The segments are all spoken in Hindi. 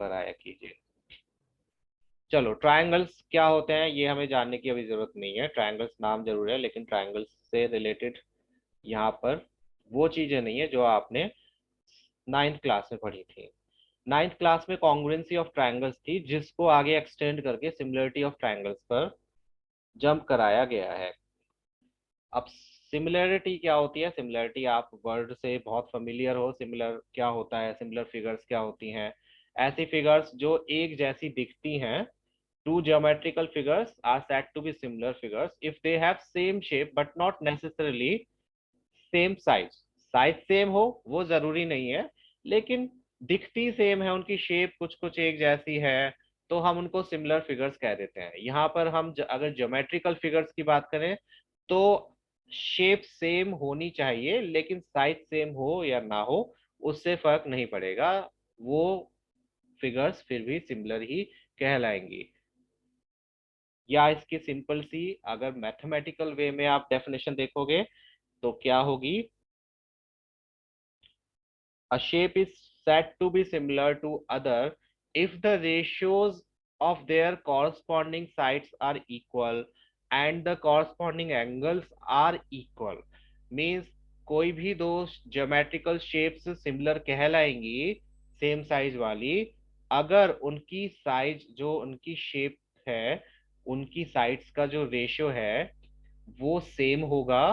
कराया कीजिए। चलो, ट्रायंगल्स क्या होते हैं ये हमें जानने की अभी जरूरत नहीं है, ट्रायंगल्स नाम जरूर है लेकिन ट्रायंगल्स से रिलेटेड यहाँ पर वो चीजें नहीं है जो आपने नाइन्थ क्लास में पढ़ी थी। नाइन्थ क्लास में कॉन्ग्रुएंसी ऑफ ट्रायंगल्स थी, जिसको आगे एक्सटेंड करके सिमिलरिटी ऑफ ट्रायंगल्स पर जंप कराया गया है। अब सिमिलरिटी क्या होती है? सिमिलरिटी आप वर्ड से बहुत फेमिलियर हो। सिमिलर क्या होता है? सिमिलर फिगर्स क्या होती हैं? ऐसी फिगर्स जो एक जैसी दिखती हैं। Two geometrical figures are said to be similar figures if they have same shape but not necessarily same size. Size same हो वो जरूरी नहीं है, लेकिन दिखती सेम है, उनकी शेप कुछ कुछ एक जैसी है, तो हम उनको सिमिलर फिगर्स कह देते हैं। यहाँ पर हम अगर ज्योमेट्रिकल फिगर्स की बात करें तो शेप सेम होनी चाहिए, लेकिन साइज सेम हो या ना हो उससे फर्क नहीं पड़ेगा, वो फिगर्स फिर भी सिमिलर ही कहलाएंगी। या इसकी सिंपल सी अगर मैथमेटिकल वे में आप डेफिनेशन देखोगे तो क्या होगी? A shape is said to be similar to other if the ratios of their corresponding sides are equal and the corresponding angles are equal। Means कोई भी दो ज्योमेट्रिकल शेप्स सिमिलर कहलाएंगी सेम साइज वाली अगर उनकी साइज जो उनकी शेप है, उनकी साइड्स का जो रेशियो है वो सेम होगा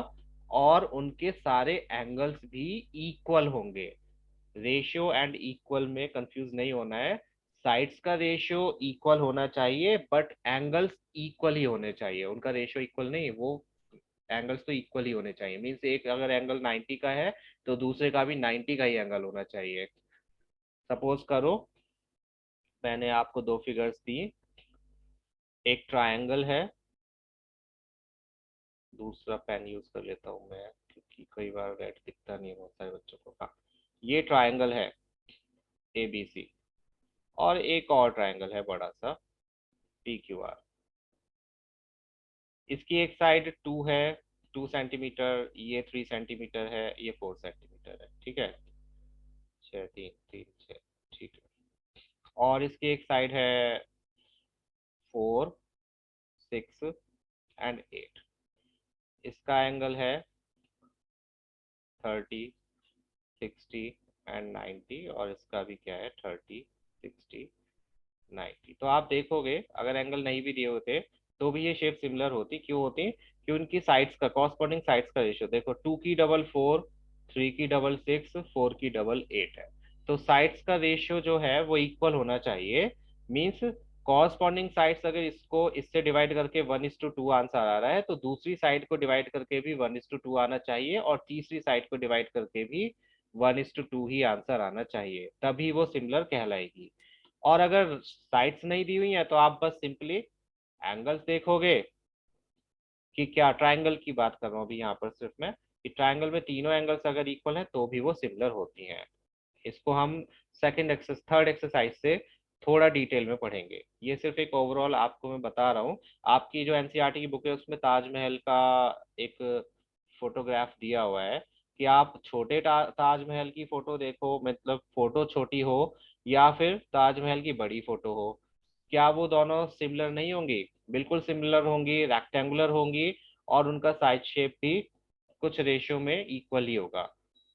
और उनके सारे एंगल्स भी इक्वल होंगे। रेशियो एंड इक्वल में कंफ्यूज नहीं होना है। साइड्स का रेशियो इक्वल होना चाहिए बट एंगल्स इक्वल ही होने चाहिए। उनका रेशियो इक्वल नहीं, वो एंगल्स तो इक्वल ही होने चाहिए। मीन्स एक अगर एंगल 90 का है तो दूसरे का भी 90 का ही एंगल होना चाहिए। सपोज करो मैंने आपको दो फिगर्स दी, एक ट्रायंगल है, दूसरा पेन यूज कर लेता हूँ मैं क्योंकि कई बार रेड दिखता नहीं होता है बच्चों को। हाँ, ये ट्रायंगल है ABC और एक और ट्रायंगल है बड़ा सा PQR। इसकी एक साइड 2 है, 2 सेंटीमीटर, ये 3 सेंटीमीटर है, ये 4 सेंटीमीटर है। ठीक है, 6 3 3 6। ठीक है, और इसकी एक साइड है 4 6 एंड 8। इसका एंगल है 30 60 एंड 90 और इसका भी क्या है 30 60 90। तो आप देखोगे अगर एंगल नहीं भी दिए होते तो भी ये शेप सिमिलर होती। क्यों होती? कि उनकी साइड्स का कॉरस्पॉन्डिंग साइड्स का रेशियो देखो, 2 की डबल 4, 3 की डबल 6, 4 की डबल 8 है। तो साइड्स का रेशियो जो है वो इक्वल होना चाहिए। मीन्स कॉरस्पॉन्डिंग साइड्स अगर इसको इससे डिवाइड करके 1:2 आंसर आ रहा है तो दूसरी साइड को डिवाइड करके भी 1:2 आना चाहिए और तीसरी साइड को डिवाइड करके भी 1:2 ही आंसर आना चाहिए, तभी वो सिमिलर कहलाएगी। और अगर साइड्स नहीं दी हुई है तो आप बस सिंपली एंगल्स देखोगे कि क्या ट्रायंगल की बात कर रहा हूँ अभी यहाँ पर सिर्फ मैं, कि ट्रायंगल में तीनों एंगल्स अगर इक्वल हैं तो भी वो सिमिलर होती हैं। इसको हम थर्ड एक्सरसाइज से थोड़ा डिटेल में पढ़ेंगे। ये सिर्फ एक ओवरऑल आपको मैं बता रहा हूँ। आपकी जो एनसीईआरटी की बुक है उसमें ताजमहल का एक फोटोग्राफ दिया हुआ है कि आप छोटे ताजमहल की फोटो देखो, मतलब फोटो छोटी हो या फिर ताजमहल की बड़ी फोटो हो, क्या वो दोनों सिमिलर नहीं होंगी? बिल्कुल सिमिलर होंगी, रेक्टेंगुलर होंगी और उनका साइज शेप भी कुछ रेशियो में इक्वल ही होगा।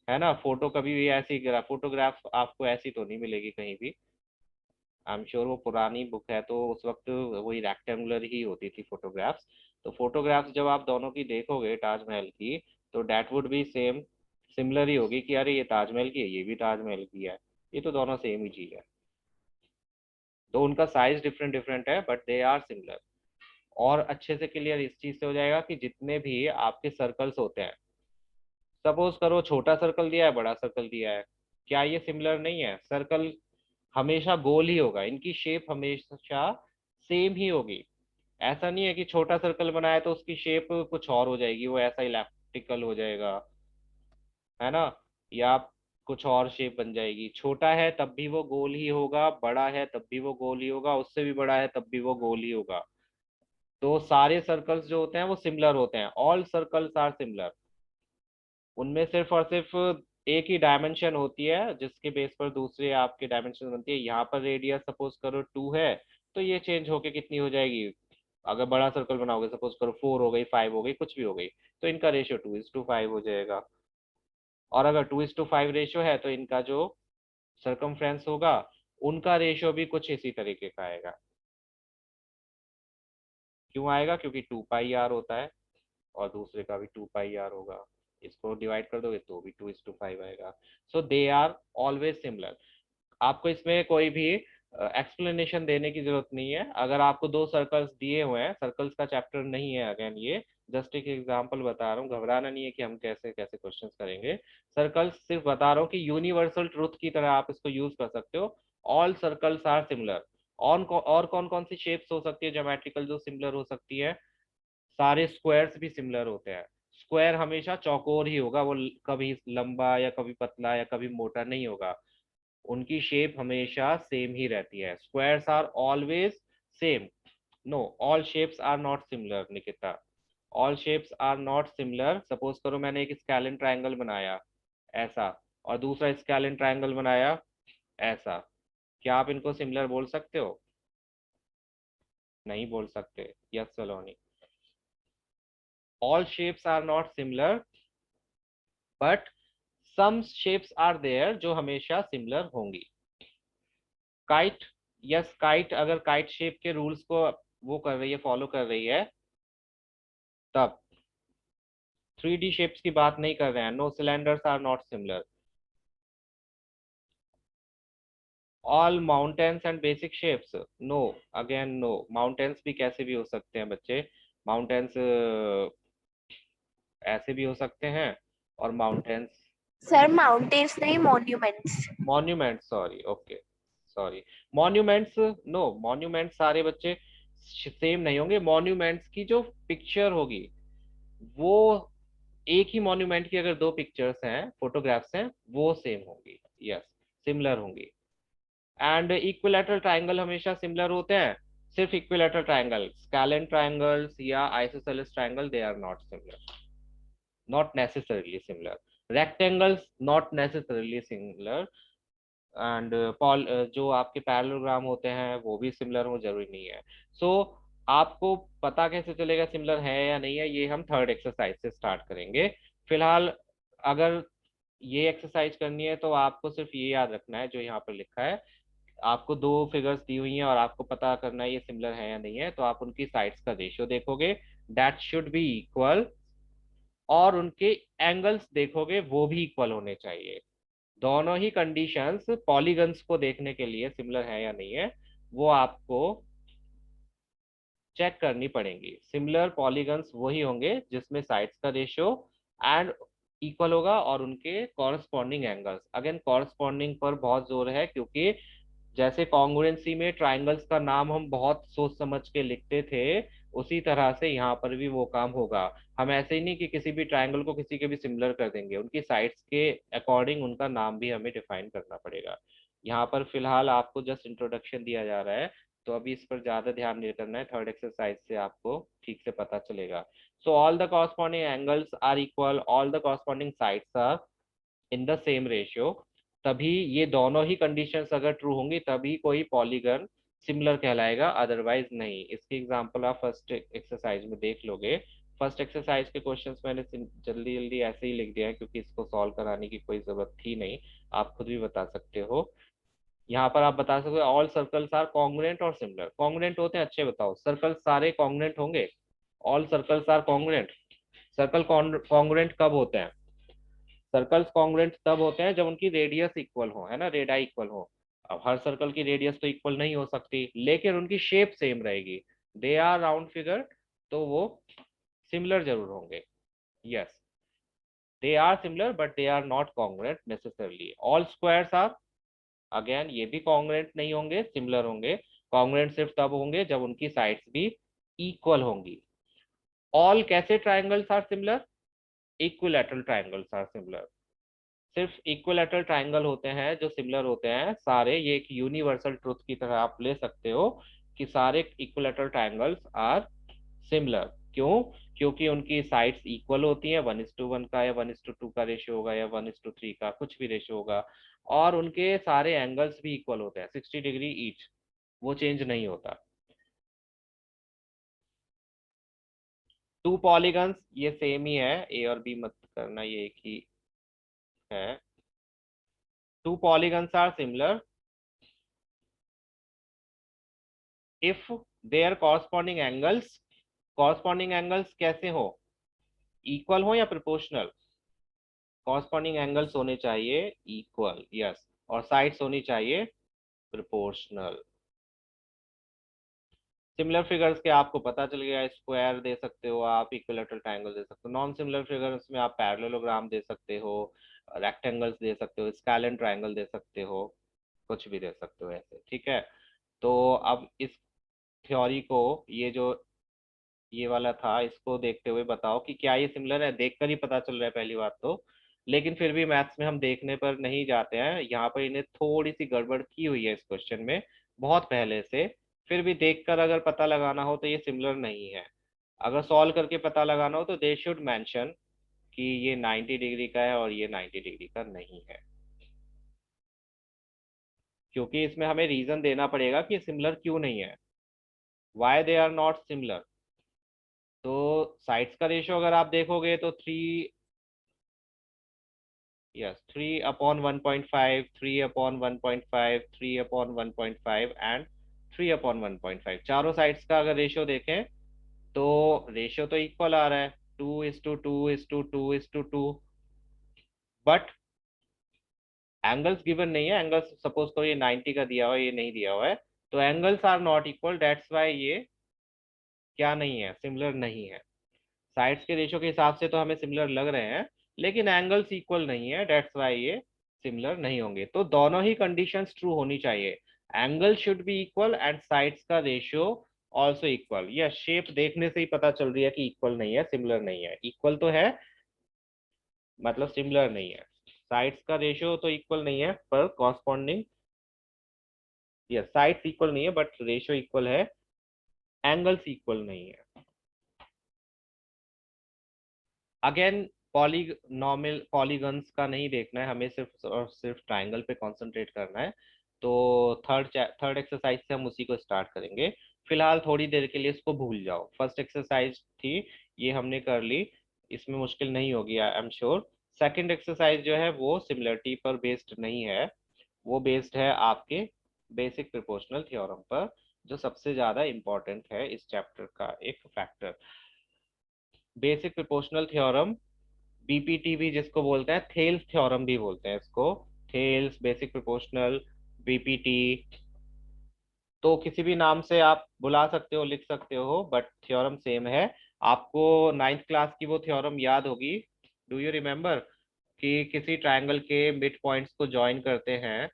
है ना? फोटो कभी भी ऐसी फोटोग्राफ आपको ऐसी तो नहीं मिलेगी कहीं भी। आई एम श्योर वो पुरानी बुक है तो उस वक्त वही रेक्टेंगुलर ही होती थी फोटोग्राफ्स। तो फोटोग्राफ्स जब आप दोनों की देखोगे ताजमहल की तो that would be same, similar ही होगी कि अरे ये ताजमहल की है, ये भी ताजमहल की है, ये तो दोनों सेम ही चीज है। तो उनका साइज डिफरेंट डिफरेंट है बट दे आर सिमिलर। और अच्छे से क्लियर इस चीज से हो जाएगा कि जितने भी आपके सर्कल्स होते हैं, सपोज करो छोटा सर्कल दिया है, बड़ा सर्कल दिया है, क्या ये सिमिलर नहीं है? सर्कल हमेशा गोल ही होगा, इनकी शेप हमेशा सेम ही होगी। ऐसा नहीं है कि छोटा सर्कल बनाया तो उसकी शेप कुछ और हो जाएगी, वो ऐसा इलेप्टिकल हो जाएगा, है ना, या कुछ और शेप बन जाएगी। छोटा है तब भी वो गोल ही होगा, बड़ा है तब भी वो गोल ही होगा, उससे भी बड़ा है तब भी वो गोल ही होगा। तो सारे सर्कल्स जो होते हैं वो सिमिलर होते हैं, ऑल सर्कल्स आर सिमिलर। उनमें सिर्फ और सिर्फ एक ही डायमेंशन होती है जिसके बेस पर दूसरे आपके डायमेंशन बनती है। यहाँ पर रेडियस सपोज करो 2 है, तो ये चेंज होके कितनी हो जाएगी, अगर बड़ा सर्कल बनाओगे सपोज करो 4 हो गई, 5 हो गई, कुछ भी हो गई, तो इनका रेशियो 2:5 हो जाएगा। और अगर 2:5 रेशियो है तो इनका जो सरकमफ्रेंस होगा उनका रेशियो भी कुछ इसी तरीके का आएगा। क्यों आएगा, क्योंकि 2πr होता है और दूसरे का भी 2πr होगा। इसको डिवाइड कर दोगे तो भी 2:5 आएगा। सो दे आर ऑलवेज सिमिलर। आपको इसमें कोई भी एक्सप्लेनेशन देने की जरूरत नहीं है। अगर आपको दो सर्कल्स दिए हुए हैं, सर्कल्स का चैप्टर नहीं है अगेन, ये जस्ट एक एग्जांपल बता रहा हूँ, घबराना नहीं है कि हम कैसे कैसे क्वेश्चंस करेंगे। सर्कल्स सिर्फ बता रहा हूँ कि यूनिवर्सल ट्रूथ की तरह आप इसको यूज कर सकते हो। All circles are similar. और कौन कौन सी शेप्स हो सकती है ज्योमेट्रिकल जो सिमिलर हो सकती है, सारे स्क्वायर्स भी सिमिलर होते हैं। स्क्वायर हमेशा चौकोर ही होगा, वो कभी लंबा या कभी पतला या कभी मोटा नहीं होगा, उनकी शेप हमेशा सेम ही रहती है। Squares are always same. No, all shapes are not similar Nikita, all shapes are not similar. Suppose करो मैंने एक स्केलिन ट्राइंगल बनाया ऐसा, और दूसरा स्केलिन ट्राइंगल बनाया ऐसा, क्या आप इनको सिमिलर बोल सकते हो? नहीं बोल सकते। Yes Saloni, all shapes are not similar, but some shapes are there जो हमेशा सिमिलर होंगी। काइट, यस काइट अगर काइट शेप के रूल्स को वो कर रही है, फॉलो कर रही है, तब 3D शेप्स की बात नहीं कर रहे हैं। No, cylinders are not similar. All mountains and basic shapes, no, again no. Mountains भी कैसे भी हो सकते हैं बच्चे, माउंटेन्स ऐसे भी हो सकते हैं, और माउंटेन्स, सर माउंटेन्स नहीं, monuments. Monument, sorry, okay, sorry, monuments, no, monument सारे बच्चे सेम नहीं होंगे। मॉन्यूमेंट्स की जो पिक्चर होगी वो, एक ही मॉन्यूमेंट की अगर दो पिक्चर्स हैं, फोटोग्राफ्स हैं, वो सेम होंगी, यस, सिमिलर होंगी। एंड इक्विलैटरल ट्राइंगल हमेशा सिमिलर होते हैं। सिर्फ इक्विलैटरल ट्राइंगल, स्केलिन ट्राइंगल्स या isosceles triangle, they are not similar, not necessarily similar. Rectangles not necessarily similar. And पॉल जो आपके पैरेललोग्राम होते हैं वो भी सिमिलर हो जरूरी नहीं है। सो आपको पता कैसे चलेगा सिमिलर है या नहीं है, ये हम थर्ड एक्सरसाइज से स्टार्ट करेंगे। फिलहाल अगर ये एक्सरसाइज करनी है तो आपको सिर्फ ये याद रखना है जो यहाँ पर लिखा है। आपको दो फिगर्स दी हुई हैं और आपको पता करना है ये सिमिलर है या नहीं है, तो आप उनकी साइड्स का रेशियो देखोगे, दैट शुड बी इक्वल, और उनके एंगल्स देखोगे वो भी इक्वल होने चाहिए। दोनों ही कंडीशंस पॉलीगन्स को देखने के लिए सिमिलर है या नहीं है वो आपको चेक करनी पड़ेंगी। सिमिलर पॉलीगन्स वही होंगे जिसमें साइड्स का रेशियो एंड इक्वल होगा और उनके कॉरस्पॉन्डिंग एंगल्स, अगेन कॉरस्पॉन्डिंग पर बहुत जोर है, क्योंकि जैसे कॉन्ग्रुएंसी में ट्राइंगल्स का नाम हम बहुत सोच समझ के लिखते थे, उसी तरह से यहाँ पर भी वो काम होगा। हम ऐसे ही नहीं कि किसी भी ट्राइंगल को किसी के भी सिमिलर कर देंगे, उनकी साइड्स के अकॉर्डिंग उनका नाम भी हमें डिफाइन करना पड़ेगा। यहाँ पर फिलहाल आपको जस्ट इंट्रोडक्शन दिया जा रहा है, तो अभी इस पर ज्यादा ध्यान नहीं करना है, थर्ड एक्सरसाइज से आपको ठीक से पता चलेगा। So all the corresponding angles are equal, all the corresponding sides are in the same ratio, तभी ये दोनों ही कंडीशंस अगर ट्रू होंगी तभी कोई पॉलीगन सिमिलर कहलाएगा, अदरवाइज नहीं। इसकी एग्जांपल आप फर्स्ट एक्सरसाइज में देख लोगे। फर्स्ट एक्सरसाइज के क्वेश्चंस मैंने जल्दी जल्दी ऐसे ही लिख दिया है क्योंकि इसको सॉल्व कराने की कोई जरूरत थी नहीं, आप खुद भी बता सकते हो। यहाँ पर आप बता सकते हो ऑल सर्कल्स आर कॉन्ग्रुएंट और सिमिलर। कॉन्ग्रुएंट होते हैं, अच्छे बताओ, सर्कल सारे कॉन्ग्रुएंट होंगे? All circles are congruent. Circle congruent कब होते हैं? सर्कल्स कॉन्ग्रुएंट तब होते हैं जब उनकी रेडियस इक्वल हो, है ना, रेडाई इक्वल हो। अब हर सर्कल की रेडियस तो इक्वल नहीं हो सकती, लेकिन उनकी शेप सेम रहेगी। दे आर राउंड फिगर, तो वो सिमिलर जरूर होंगे। Yes, they are similar but they are not congruent necessarily. All squares are, again ये भी कॉन्ग्रुएंट नहीं होंगे, सिमिलर होंगे। कॉन्ग्रुएंट सिर्फ तब होंगे जब उनकी साइड्स भी इक्वल होंगी। ऑल कैसे triangles are similar? Equilateral triangles are similar. सिर्फ इक्विलैटरल ट्राइंगल होते हैं जो सिमिलर होते हैं सारे, ये एक यूनिवर्सल ट्रुथ की तरह आप ले सकते हो कि सारे इक्विलैटरल ट्राइंगल्स आर सिमिलर। क्यों? क्योंकि उनकी साइड्स इक्वल होती हैं, 1:1 का या 1:2 का रेशियो होगा या 1:3 का कुछ भी रेशियो होगा, और उनके सारे एंगल्स भी इक्वल होते हैं 60 डिग्री ईच, वो चेंज नहीं होता। टू पॉलीगन्स ये सेम ही है, ए और बी मत करना, ये एक ही है। Two polygons are similar if their corresponding angles कैसे हो, इक्वल हो या प्रोपोर्शनल। कॉरस्पॉन्डिंग एंगल्स होने चाहिए इक्वल, यस, और साइड्स होनी चाहिए प्रोपोर्शनल। सिमिलर फिगर्स के आपको पता चल गया, स्क्वायर दे सकते हो आप, इक्विलेटरल ट्रायंगल दे सकते हो। नॉन सिमिलर फिगर्स में आप पैरेललोग्राम दे सकते हो, रेक्टेंगल्स दे सकते हो, स्केलेन ट्रायंगल दे सकते हो, कुछ भी दे सकते हो ऐसे, ठीक है। तो अब इस थ्योरी को, ये जो ये वाला था, इसको देखते हुए बताओ कि क्या ये सिमिलर है। देखकर ही पता चल रहा है पहली बात तो, लेकिन फिर भी मैथ्स में हम देखने पर नहीं जाते हैं, यहाँ पर इन्हें थोड़ी सी गड़बड़ की हुई है इस क्वेश्चन में बहुत पहले से। फिर भी देखकर अगर पता लगाना हो तो ये सिमिलर नहीं है। अगर सॉल्व करके पता लगाना हो तो दे शुड मेंशन कि ये 90 डिग्री का है और ये 90 डिग्री का नहीं है, क्योंकि इसमें हमें रीजन देना पड़ेगा कि सिमिलर क्यों नहीं है, why they are not similar. तो साइड्स का रेशियो अगर आप देखोगे तो 3, यस, 3/1.5, 3/1.5, 3/1.5 एंड 3/1.5, चारों साइड्स का अगर रेशियो देखें तो रेशियो तो इक्वल आ रहा है, 2:2:2:2:2, बट एंगल्स गिवन नहीं है। एंगल्स सपोज करो ये 90 का दिया हुआ है, ये नहीं दिया हुआ है, तो angles are not equal, that's why ये क्या नहीं है, सिमिलर नहीं है। साइड्स के रेशियो के हिसाब से तो हमें सिमिलर लग रहे हैं, लेकिन एंगल्स इक्वल नहीं है, दैट्स वाई ये सिमिलर नहीं होंगे। तो दोनों ही कंडीशंस ट्रू होनी चाहिए, angle should be equal and sides का रेशियो ऑल्सो इक्वल। यह शेप देखने से ही पता चल रही है कि इक्वल नहीं है, सिमिलर नहीं है। इक्वल तो है, मतलब सिमिलर नहीं है। साइड्स का रेशियो तो इक्वल नहीं है पर कॉरस्पॉन्डिंग, यस, साइड्स इक्वल नहीं है बट रेशियो इक्वल है, एंगल्स इक्वल नहीं है। अगेन पॉलीनॉमियल पॉलीगन्स का नहीं देखना है हमें, सिर्फ और सिर्फ ट्राइंगल पे कंसंट्रेट करना है। तो थर्ड एक्सरसाइज से हम उसी को स्टार्ट करेंगे। फिलहाल थोड़ी देर के लिए इसको भूल जाओ, फर्स्ट एक्सरसाइज थी ये हमने कर ली, इसमें मुश्किल नहीं होगी I am sure. Second exercise जो है वो सिमिलरिटी पर बेस्ड नहीं है, वो बेस्ड है आपके बेसिक प्रोपोर्शनल थ्योरम पर, जो सबसे ज्यादा इंपॉर्टेंट है इस चैप्टर का एक factor. Basic proportional theorem, BPT भी जिसको बोलते हैं, थेल्स थ्योरम भी बोलते हैं इसको, थेल्स, बेसिक प्रोपोर्शनल, बीपीटी, तो किसी भी नाम से आप बुला सकते हो, लिख सकते हो, बट थ्योरम सेम है। आपको नाइन्थ क्लास की वो थ्योरम याद होगी, डू यू रिमेम्बर, कि किसी ट्रायंगल के मिड पॉइंट्स को ज्वाइन करते हैं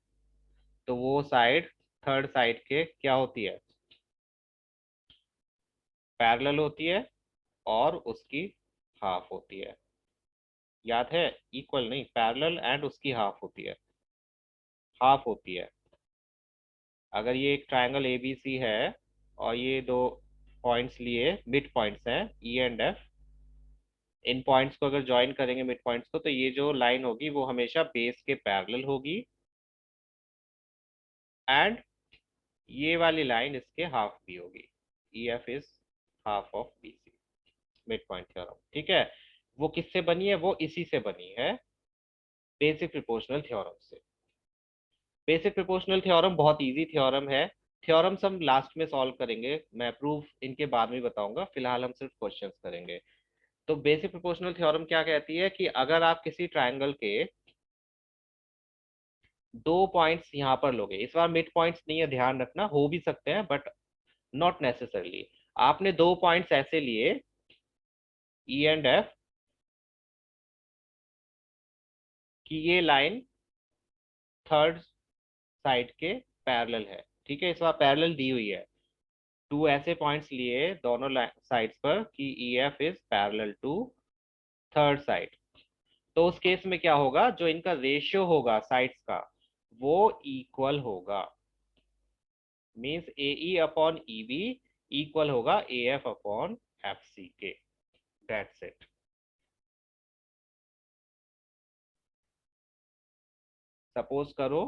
तो वो साइड थर्ड साइड के क्या होती है, पैरेलल होती है और उसकी हाफ होती है। याद है? इक्वल नहीं, पैरेलल एंड उसकी हाफ होती है, हाफ होती है। अगर ये एक ट्रायंगल एबीसी है और ये दो पॉइंट्स लिए मिड पॉइंट्स हैं E and F, in points को अगर ज्वाइन करेंगे मिड पॉइंट्स को, तो ये जो लाइन होगी वो हमेशा बेस के पैरेलल होगी, एंड ये वाली लाइन इसके हाफ भी होगी, E F is half of B C, mid point theorem, ठीक है। वो किससे बनी है? वो इसी से बनी है, बेसिक प्रोपोर्शनल थ्योरम से। बेसिक प्रोपोर्शनल थ्योरम बहुत इजी थ्योरम है, थ्योरम्स हम लास्ट में सॉल्व करेंगे, मैं प्रूफ इनके बाद में बताऊंगा, फिलहाल हम सिर्फ क्वेश्चंस करेंगे। तो बेसिक प्रोपोर्शनल थ्योरम क्या कहती है कि अगर आप किसी ट्रायंगल के दो पॉइंट्स यहाँ पर लोगे, इस बार मिड पॉइंट्स नहीं है, ध्यान रखना, हो भी सकते हैं बट नॉट नेसेसरली। आपने दो पॉइंट्स ऐसे लिए ई एंड एफ, कि ये लाइन थर्ड साइड के पैरेलल है, ठीक है, इस बार पैरेलल दी हुई है। टू ऐसे पॉइंट्स लिए दोनों साइड्स पर कि E F is parallel to third side, तो उस केस में क्या होगा, जो इनका रेशियो होगा साइड्स का वो इक्वल होगा, means A E upon E B equal होगा A F upon FCK. That's it. Suppose करो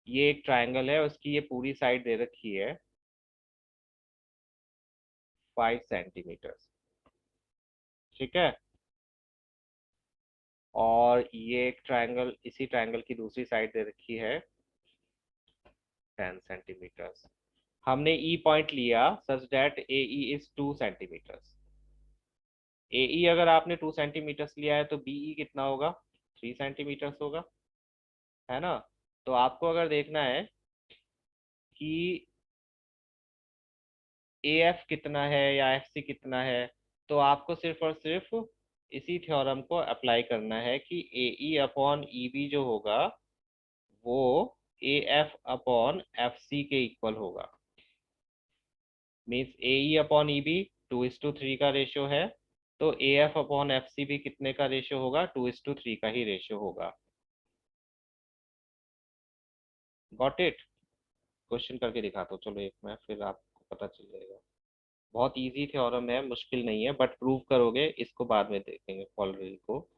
ये एक ट्रायंगल है, उसकी ये पूरी साइड दे रखी है 5 सेंटीमीटर, ठीक है। और ये एक ट्रायंगल, इसी ट्रायंगल की दूसरी साइड दे रखी है 10 सेंटीमीटर। हमने ई पॉइंट लिया such that A E is 2 centimetre. A E अगर आपने 2 सेंटीमीटर लिया है तो बी ई कितना होगा, 3 सेंटीमीटर होगा, है ना। तो आपको अगर देखना है कि ए एफ कितना है या एफ सी कितना है, तो आपको सिर्फ और सिर्फ इसी थ्योरम को अप्लाई करना है कि ए ई अपॉन ई बी जो होगा वो A F upon F C के इक्वल होगा। Means A E upon E B 2:3 का रेशियो है, तो A F upon F C भी कितने का रेशियो होगा, 2:3 का ही रेशियो होगा। Got it. क्वेश्चन करके दिखाता हूँ चलो एक मैं, फिर आपको पता चल जाएगा। बहुत इजी थ्योरम है, मुश्किल नहीं है, बट प्रूव करोगे इसको बाद में देखेंगे कॉलरेल को।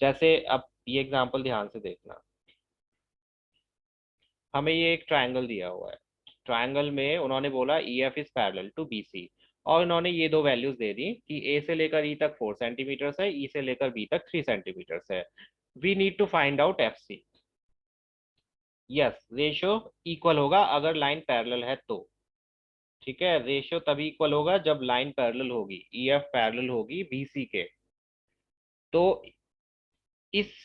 जैसे अब ये एग्जांपल ध्यान से देखना, हमें ये एक ट्रायंगल दिया हुआ है, ट्रायंगल में उन्होंने बोला E F is parallel to B C, और उन्होंने ये दो वैल्यूज दे दी कि ए से लेकर ई तक 4 सेंटीमीटर है, ई से लेकर बी तक 3 सेंटीमीटर है। We need to find out F C. Yes, ratio equal होगा अगर लाइन पैरेलल है तो, ठीक है। रेशियो तभी इक्वल होगा जब लाइन पैरेलल होगी, ई एफ पैरेलल होगी बी सी के। तो इस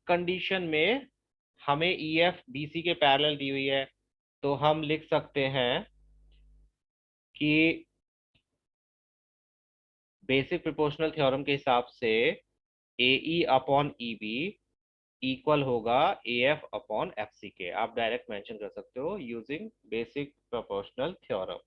कंडीशन में हमें ई एफ बी सी के पैरेलल दी हुई है, तो हम लिख सकते हैं कि बेसिक प्रोपोर्शनल थ्योरम के हिसाब से A E upon E B equal होगा A F upon F C के। आप डायरेक्ट मेंशन कर सकते हो using basic proportional theorem.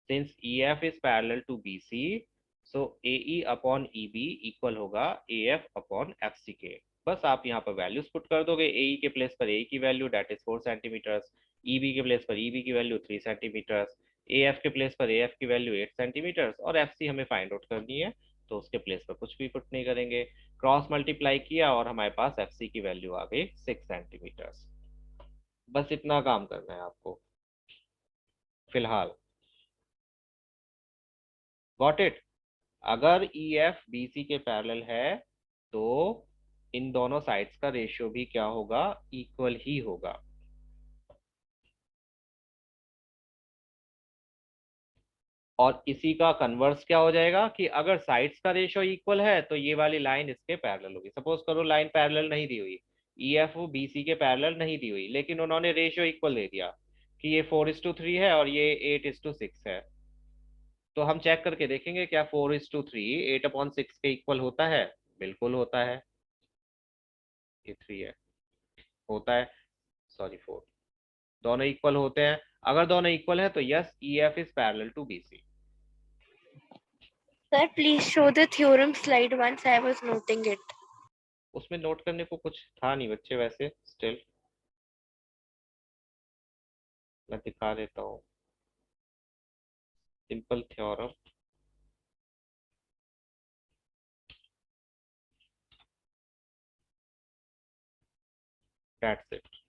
Since E F is parallel to B C, so A E upon E B equal होगा A F upon F C के। बस आप यहाँ पर वैल्यूज पुट कर दोगे, ए ई के प्लेस पर ए की value that is 4 centimetre, E B के प्लेस पर ई बी की वैल्यू 3 सेंटीमीटर, ए एफ के प्लेस पर ए एफ की वैल्यू 8 सेंटीमीटर, और एफ सी हमें फाइंड आउट करनी है, तो उसके प्लेस पर कुछ भी पुट नहीं करेंगे। क्रॉस मल्टीप्लाई किया और हमारे पास एफ सी की वैल्यू आ गई 6 सेंटीमीटर। बस इतना काम करना है आपको फिलहाल। Got it. अगर ई एफ बी सी के पैरेलल है तो इन दोनों साइड्स का रेशियो भी क्या होगा, इक्वल ही होगा। और इसी का कन्वर्स क्या हो जाएगा कि अगर साइड्स का रेशियो इक्वल है तो ये वाली लाइन इसके पैरेलल होगी। सपोज करो लाइन पैरेलल नहीं दी हुई, ई एफ बी सी के पैरेलल नहीं दी हुई, लेकिन उन्होंने रेशियो इक्वल दे दिया कि ये 4:3 है और ये 8:6 है, तो हम चेक करके देखेंगे क्या 4:3 8/6 के इक्वल होता है। बिल्कुल होता है। ये 3 है, होता है, सॉरी 4, दोनों इक्वल होते हैं। अगर दोनों इक्वल है तो yes, E F is parallel to B C. Sir, please show the theorem slide once. I was noting it. उसमें नोट करने को कुछ था नहीं बच्चे, वैसे स्टिल मैं दिखा देता हूँ। Simple theorem, that's it.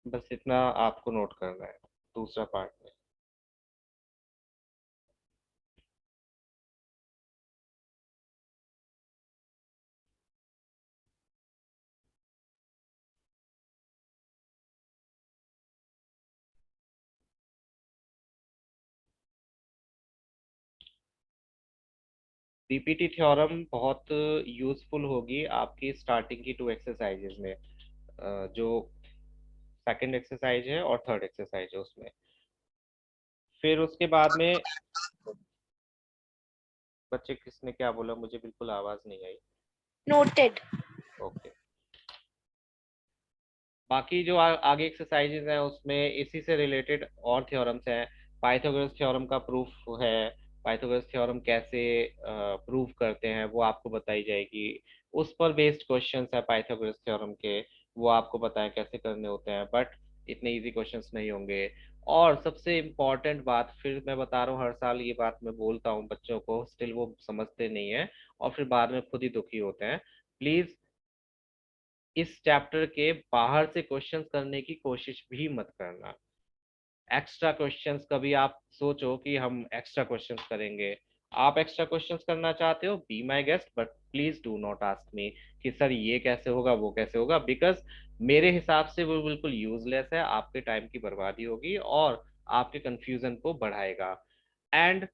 बस इतना आपको नोट करना है दूसरा पार्ट में। पीपीटी थ्योरम बहुत यूजफुल होगी आपकी स्टार्टिंग की 2 एक्सरसाइजेज में, जो सेकंड एक्सरसाइज है और थर्ड एक्सरसाइज है उसमें। फिर उसके बाद में बच्चे किसने क्या बोला, मुझे बिल्कुल आवाज नहीं आई। Noted. ओके। बाकी जो आगे एक्सरसाइजेज हैं उसमें इसी से रिलेटेड और थ्योरम्स हैं। पाइथागोरस थ्योरम का प्रूफ है, पाइथागोरस थ्योरम कैसे प्रूव करते हैं वो आपको बताई जाएगी। उस पर बेस्ड क्वेश्चंस है पाइथागोरस थ्योरम के, वो आपको बताएं कैसे करने होते हैं, बट इतने इजी क्वेश्चंस नहीं होंगे। और सबसे इम्पोर्टेंट बात, फिर मैं बता रहा हूँ, हर साल ये बात मैं बोलता हूँ बच्चों को, स्टिल वो समझते नहीं है और फिर बाद में खुद ही दुखी होते हैं। प्लीज इस चैप्टर के बाहर से क्वेश्चंस करने की कोशिश भी मत करना। एक्स्ट्रा क्वेश्चंस कभी आप सोचो कि हम एक्स्ट्रा क्वेश्चंस करेंगे, आप एक्स्ट्रा क्वेश्चंस करना चाहते हो, be my guest, but please do not ask me कि सर ये कैसे होगा वो कैसे होगा, बिकॉज मेरे हिसाब से वो बिल्कुल यूजलेस है, आपके टाइम की बर्बादी होगी और आपके कंफ्यूजन को बढ़ाएगा। एंड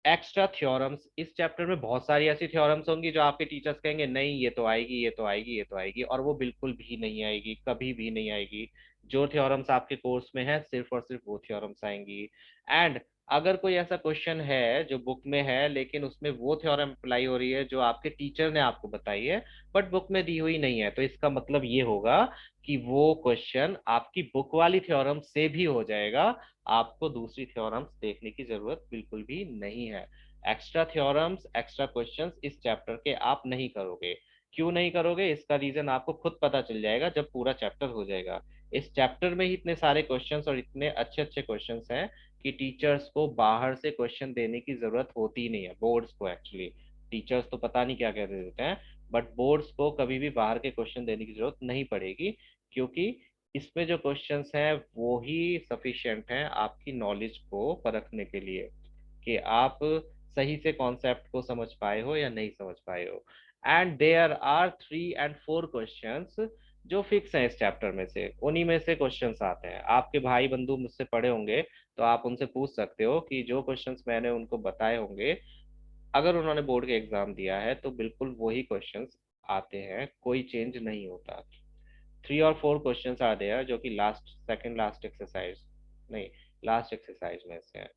एक्स्ट्रा थ्योरम्स, इस चैप्टर में बहुत सारी ऐसी थ्योरम्स होंगी जो आपके टीचर्स कहेंगे नहीं ये तो आएगी, ये तो आएगी, ये तो आएगी, और वो बिल्कुल भी नहीं आएगी, कभी भी नहीं आएगी। जो थ्योरम्स आपके कोर्स में है सिर्फ और सिर्फ वो थ्योरम्स आएंगी। एंड अगर कोई ऐसा क्वेश्चन है जो बुक में है लेकिन उसमें वो थ्योरम अप्लाई हो रही है जो आपके टीचर ने आपको बताई है बट बुक में दी हुई नहीं है, तो इसका मतलब ये होगा कि वो क्वेश्चन आपकी बुक वाली थ्योरम से भी हो जाएगा, आपको दूसरी थ्योरम्स देखने की जरूरत बिल्कुल भी नहीं है। एक्स्ट्रा थ्योरम्स, एक्स्ट्रा क्वेश्चंस इस चैप्टर के आप नहीं करोगे। क्यों नहीं करोगे, इसका रीजन आपको खुद पता चल जाएगा जब पूरा चैप्टर हो जाएगा। इस चैप्टर में ही इतने सारे क्वेश्चंस और इतने अच्छे अच्छे क्वेश्चंस हैं कि टीचर्स को बाहर से क्वेश्चन देने की जरूरत होती ही नहीं है, बोर्ड्स को एक्चुअली। टीचर्स तो पता नहीं क्या क्या दे देते हैं, बट बोर्ड्स को कभी भी बाहर के क्वेश्चन देने की जरूरत नहीं पड़ेगी, क्योंकि इसमें जो क्वेश्चंस हैं वो ही सफिशिएंट हैं आपकी नॉलेज को परखने के लिए कि आप सही से कॉन्सेप्ट को समझ पाए हो या नहीं समझ पाए हो। एंड देयर आर 3 और 4 क्वेश्चंस जो फिक्स हैं इस चैप्टर में से, उन्हीं में से क्वेश्चंस आते हैं। आपके भाई बंधु मुझसे पढ़े होंगे तो आप उनसे पूछ सकते हो कि जो क्वेश्चंस मैंने उनको बताए होंगे, अगर उन्होंने बोर्ड के एग्जाम दिया है तो बिल्कुल वही क्वेश्चंस आते हैं, कोई चेंज नहीं होता। 3 और 4 क्वेश्चंस आर देयर जो कि लास्ट, सेकंड लास्ट एक्सरसाइज, नहीं, लास्ट एक्सरसाइज में से हैं,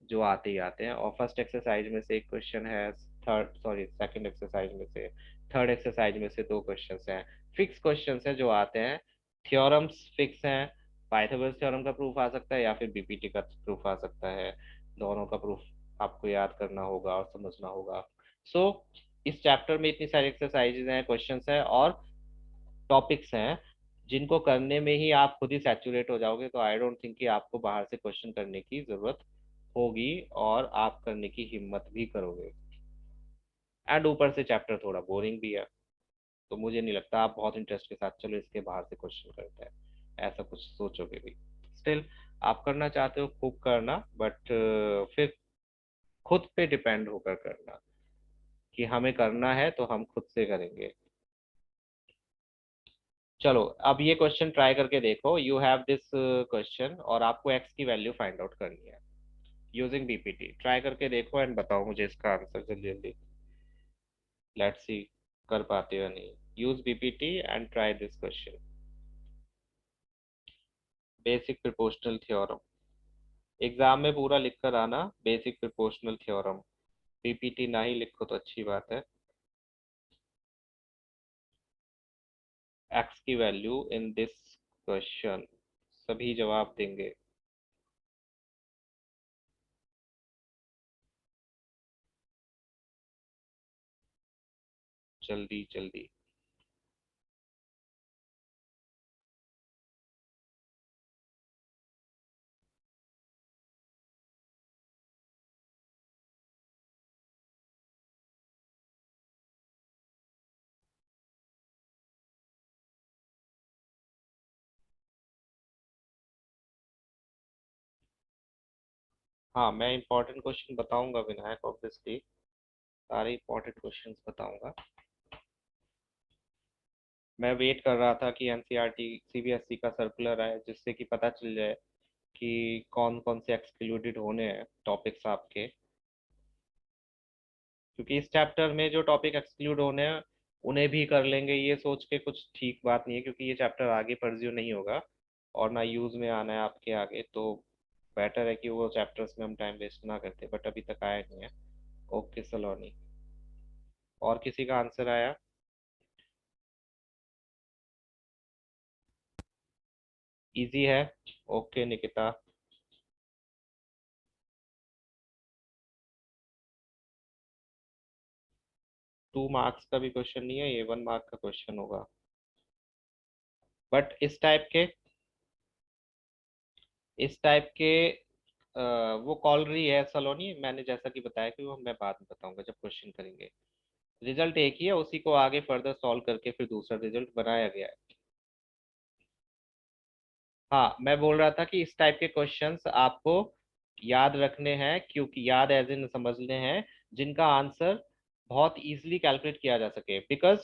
जो आते ही आते हैं। और फर्स्ट एक्सरसाइज में से एक क्वेश्चन है, थर्ड सॉरी सेकंड एक्सरसाइज में से, थर्ड एक्सरसाइज में से 2 क्वेश्चंस हैं। फिक्स क्वेश्चंस हैं जो आते हैं, थ्योरम्स फिक्स हैं। पाइथागोरस थ्योरम का प्रूफ आ सकता है या फिर बीपीटी का प्रूफ आ सकता है, दोनों का प्रूफ आपको याद करना होगा और समझना होगा। सो इस चैप्टर में इतनी सारी एक्सरसाइजेज हैं, क्वेश्चंस हैं और टॉपिक्स हैं जिनको करने में ही आप खुद ही सैचुरेट हो जाओगे, तो आई डोंट थिंक कि आपको बाहर से क्वेश्चन करने की जरूरत होगी और आप करने की हिम्मत भी करोगे। एंड ऊपर से चैप्टर थोड़ा बोरिंग भी है, तो मुझे नहीं लगता आप बहुत इंटरेस्ट के साथ चलो इसके बाहर से क्वेश्चन करते हैं, ऐसा कुछ सोचोगे भी। स्टिल आप करना चाहते हो खूब करना, बट फिर खुद पे डिपेंड होकर करना कि हमें करना है तो हम खुद से करेंगे। चलो अब ये क्वेश्चन ट्राई करके देखो, यू हैव दिस क्वेश्चन और आपको एक्स की वैल्यू फाइंड आउट करनी है यूजिंग बीपीटी। ट्राई करके देखो एंड बताओ मुझे इसका आंसर जल्दी जल्दी। लेट्स सी कर पाते हो नहीं। Use BPT and try this question. Basic proportional theorem, exam में पूरा लिख कर आना, बेसिक प्रिपोर्शनल थ्योरम। बीपीटी ना ही लिखो तो अच्छी बात है। एक्स की वैल्यू इन दिस क्वेश्चन, सभी जवाब देंगे। जल्दी जल्दी। हाँ मैं इंपॉर्टेंट क्वेश्चन बताऊंगा विनायक, ऑब्वियसली सारे इंपॉर्टेंट क्वेश्चंस बताऊंगा। मैं वेट कर रहा था कि एनसीईआरटी सीबीएसई का सर्कुलर आए जिससे कि पता चल जाए कि कौन कौन से एक्सक्लूडेड होने हैं टॉपिक्स आपके, क्योंकि इस चैप्टर में जो टॉपिक एक्सक्लूड होने हैं उन्हें भी कर लेंगे, ये सोच के कुछ ठीक बात नहीं है, क्योंकि ये चैप्टर आगे परस्यू नहीं होगा और ना यूज में आना है आपके आगे, तो बेटर है कि वो चैप्टर्स में हम टाइम वेस्ट ना करते, बट अभी तक आया नहीं है। ओके सलोनी, और किसी का आंसर आया? इजी है। ओके निकिता। 2 मार्क्स का भी क्वेश्चन नहीं है, ये 1 मार्क का क्वेश्चन होगा। बट इस टाइप के वो कॉल रही है सलोनी, मैंने जैसा कि बताया कि वो मैं बाद में बताऊंगा जब क्वेश्चन करेंगे। रिजल्ट एक ही है, उसी को आगे फर्दर सॉल्व करके फिर दूसरा रिजल्ट बनाया गया है। हाँ, मैं बोल रहा था कि इस टाइप के क्वेश्चंस आपको याद रखने हैं, क्योंकि याद एज इन समझने हैं, जिनका आंसर बहुत इजीली कैलकुलेट किया जा सके। बिकॉज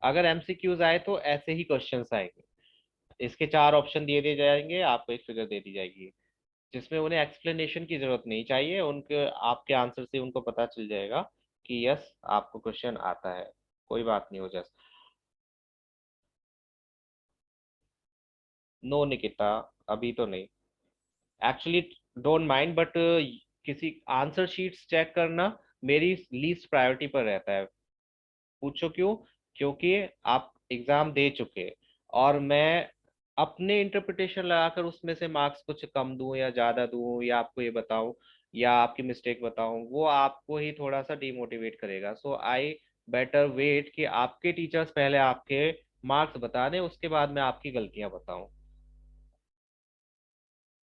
अगर एमसीक्यूज आए तो ऐसे ही क्वेश्चंस आएंगे, इसके 4 ऑप्शन दे दिए जाएंगे, आपको एक फिगर दे दी जाएगी, जिसमें उन्हें एक्सप्लेनेशन की जरूरत नहीं चाहिए, उनके आपके आंसर से उनको पता चल जाएगा कि यस आपको क्वेश्चन आता है। कोई बात नहीं हो जस्ट। नो निकिता, अभी तो नहीं। एक्चुअली डोंट माइंड, बट किसी आंसर शीट्स चेक करना मेरी लीस्ट प्रायोरिटी पर रहता है। पूछो क्यों? क्योंकि आप एग्जाम दे चुके, और मैं अपने इंटरप्रिटेशन लगाकर उसमें से मार्क्स कुछ कम दूं या ज्यादा दूं, या आपको ये बताऊं या आपकी मिस्टेक बताऊं, वो आपको ही थोड़ा सा डिमोटिवेट करेगा। सो आई बेटर वेट कि आपके टीचर्स पहले आपके मार्क्स बता दें, उसके बाद मैं आपकी गलतियां बताऊं।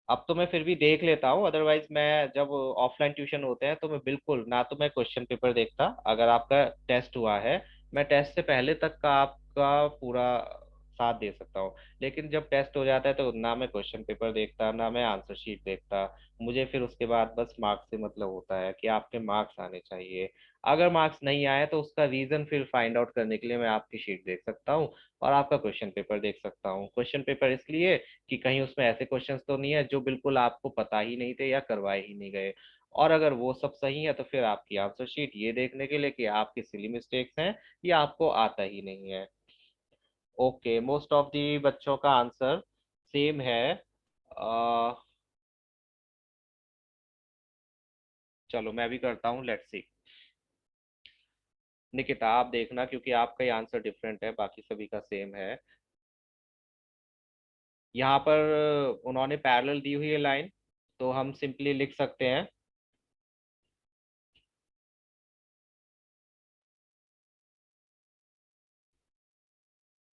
अब तो मैं फिर भी देख लेता हूँ, अदरवाइज मैं जब ऑफलाइन ट्यूशन होते हैं तो मैं बिल्कुल ना तो मैं क्वेश्चन पेपर देखता, अगर आपका टेस्ट हुआ है मैं टेस्ट से पहले तक का आपका पूरा साथ दे सकता हूँ। लेकिन जब टेस्ट हो जाता है तो ना मैं क्वेश्चन पेपर देखता, ना मैं आंसर शीट देखता। मुझे फिर उसके बाद बस मार्क्स से मतलब होता है कि आपके मार्क्स आने चाहिए। अगर मार्क्स नहीं आए तो उसका रीजन फिर फाइंड आउट करने के लिए मैं आपकी शीट देख सकता हूँ और आपका क्वेश्चन पेपर देख सकता हूँ। क्वेश्चन पेपर इसलिए कि कहीं उसमें ऐसे क्वेश्चंस तो नहीं है जो बिल्कुल आपको पता ही नहीं थे या करवाए ही नहीं गए। और अगर वो सब सही है तो फिर आपकी आंसर शीट ये देखने के लिए कि आपकी सिली मिस्टेक्स हैं या आपको आता ही नहीं है। ओके, मोस्ट ऑफ दी बच्चों का आंसर सेम है। अ, चलो मैं भी करता हूँ, लेट्स सी। निकिता आप देखना, क्योंकि आपका ही आंसर डिफरेंट है, बाकी सभी का सेम है। यहाँ पर उन्होंने पैरेलल दी हुई है लाइन, तो हम सिंपली लिख सकते हैं।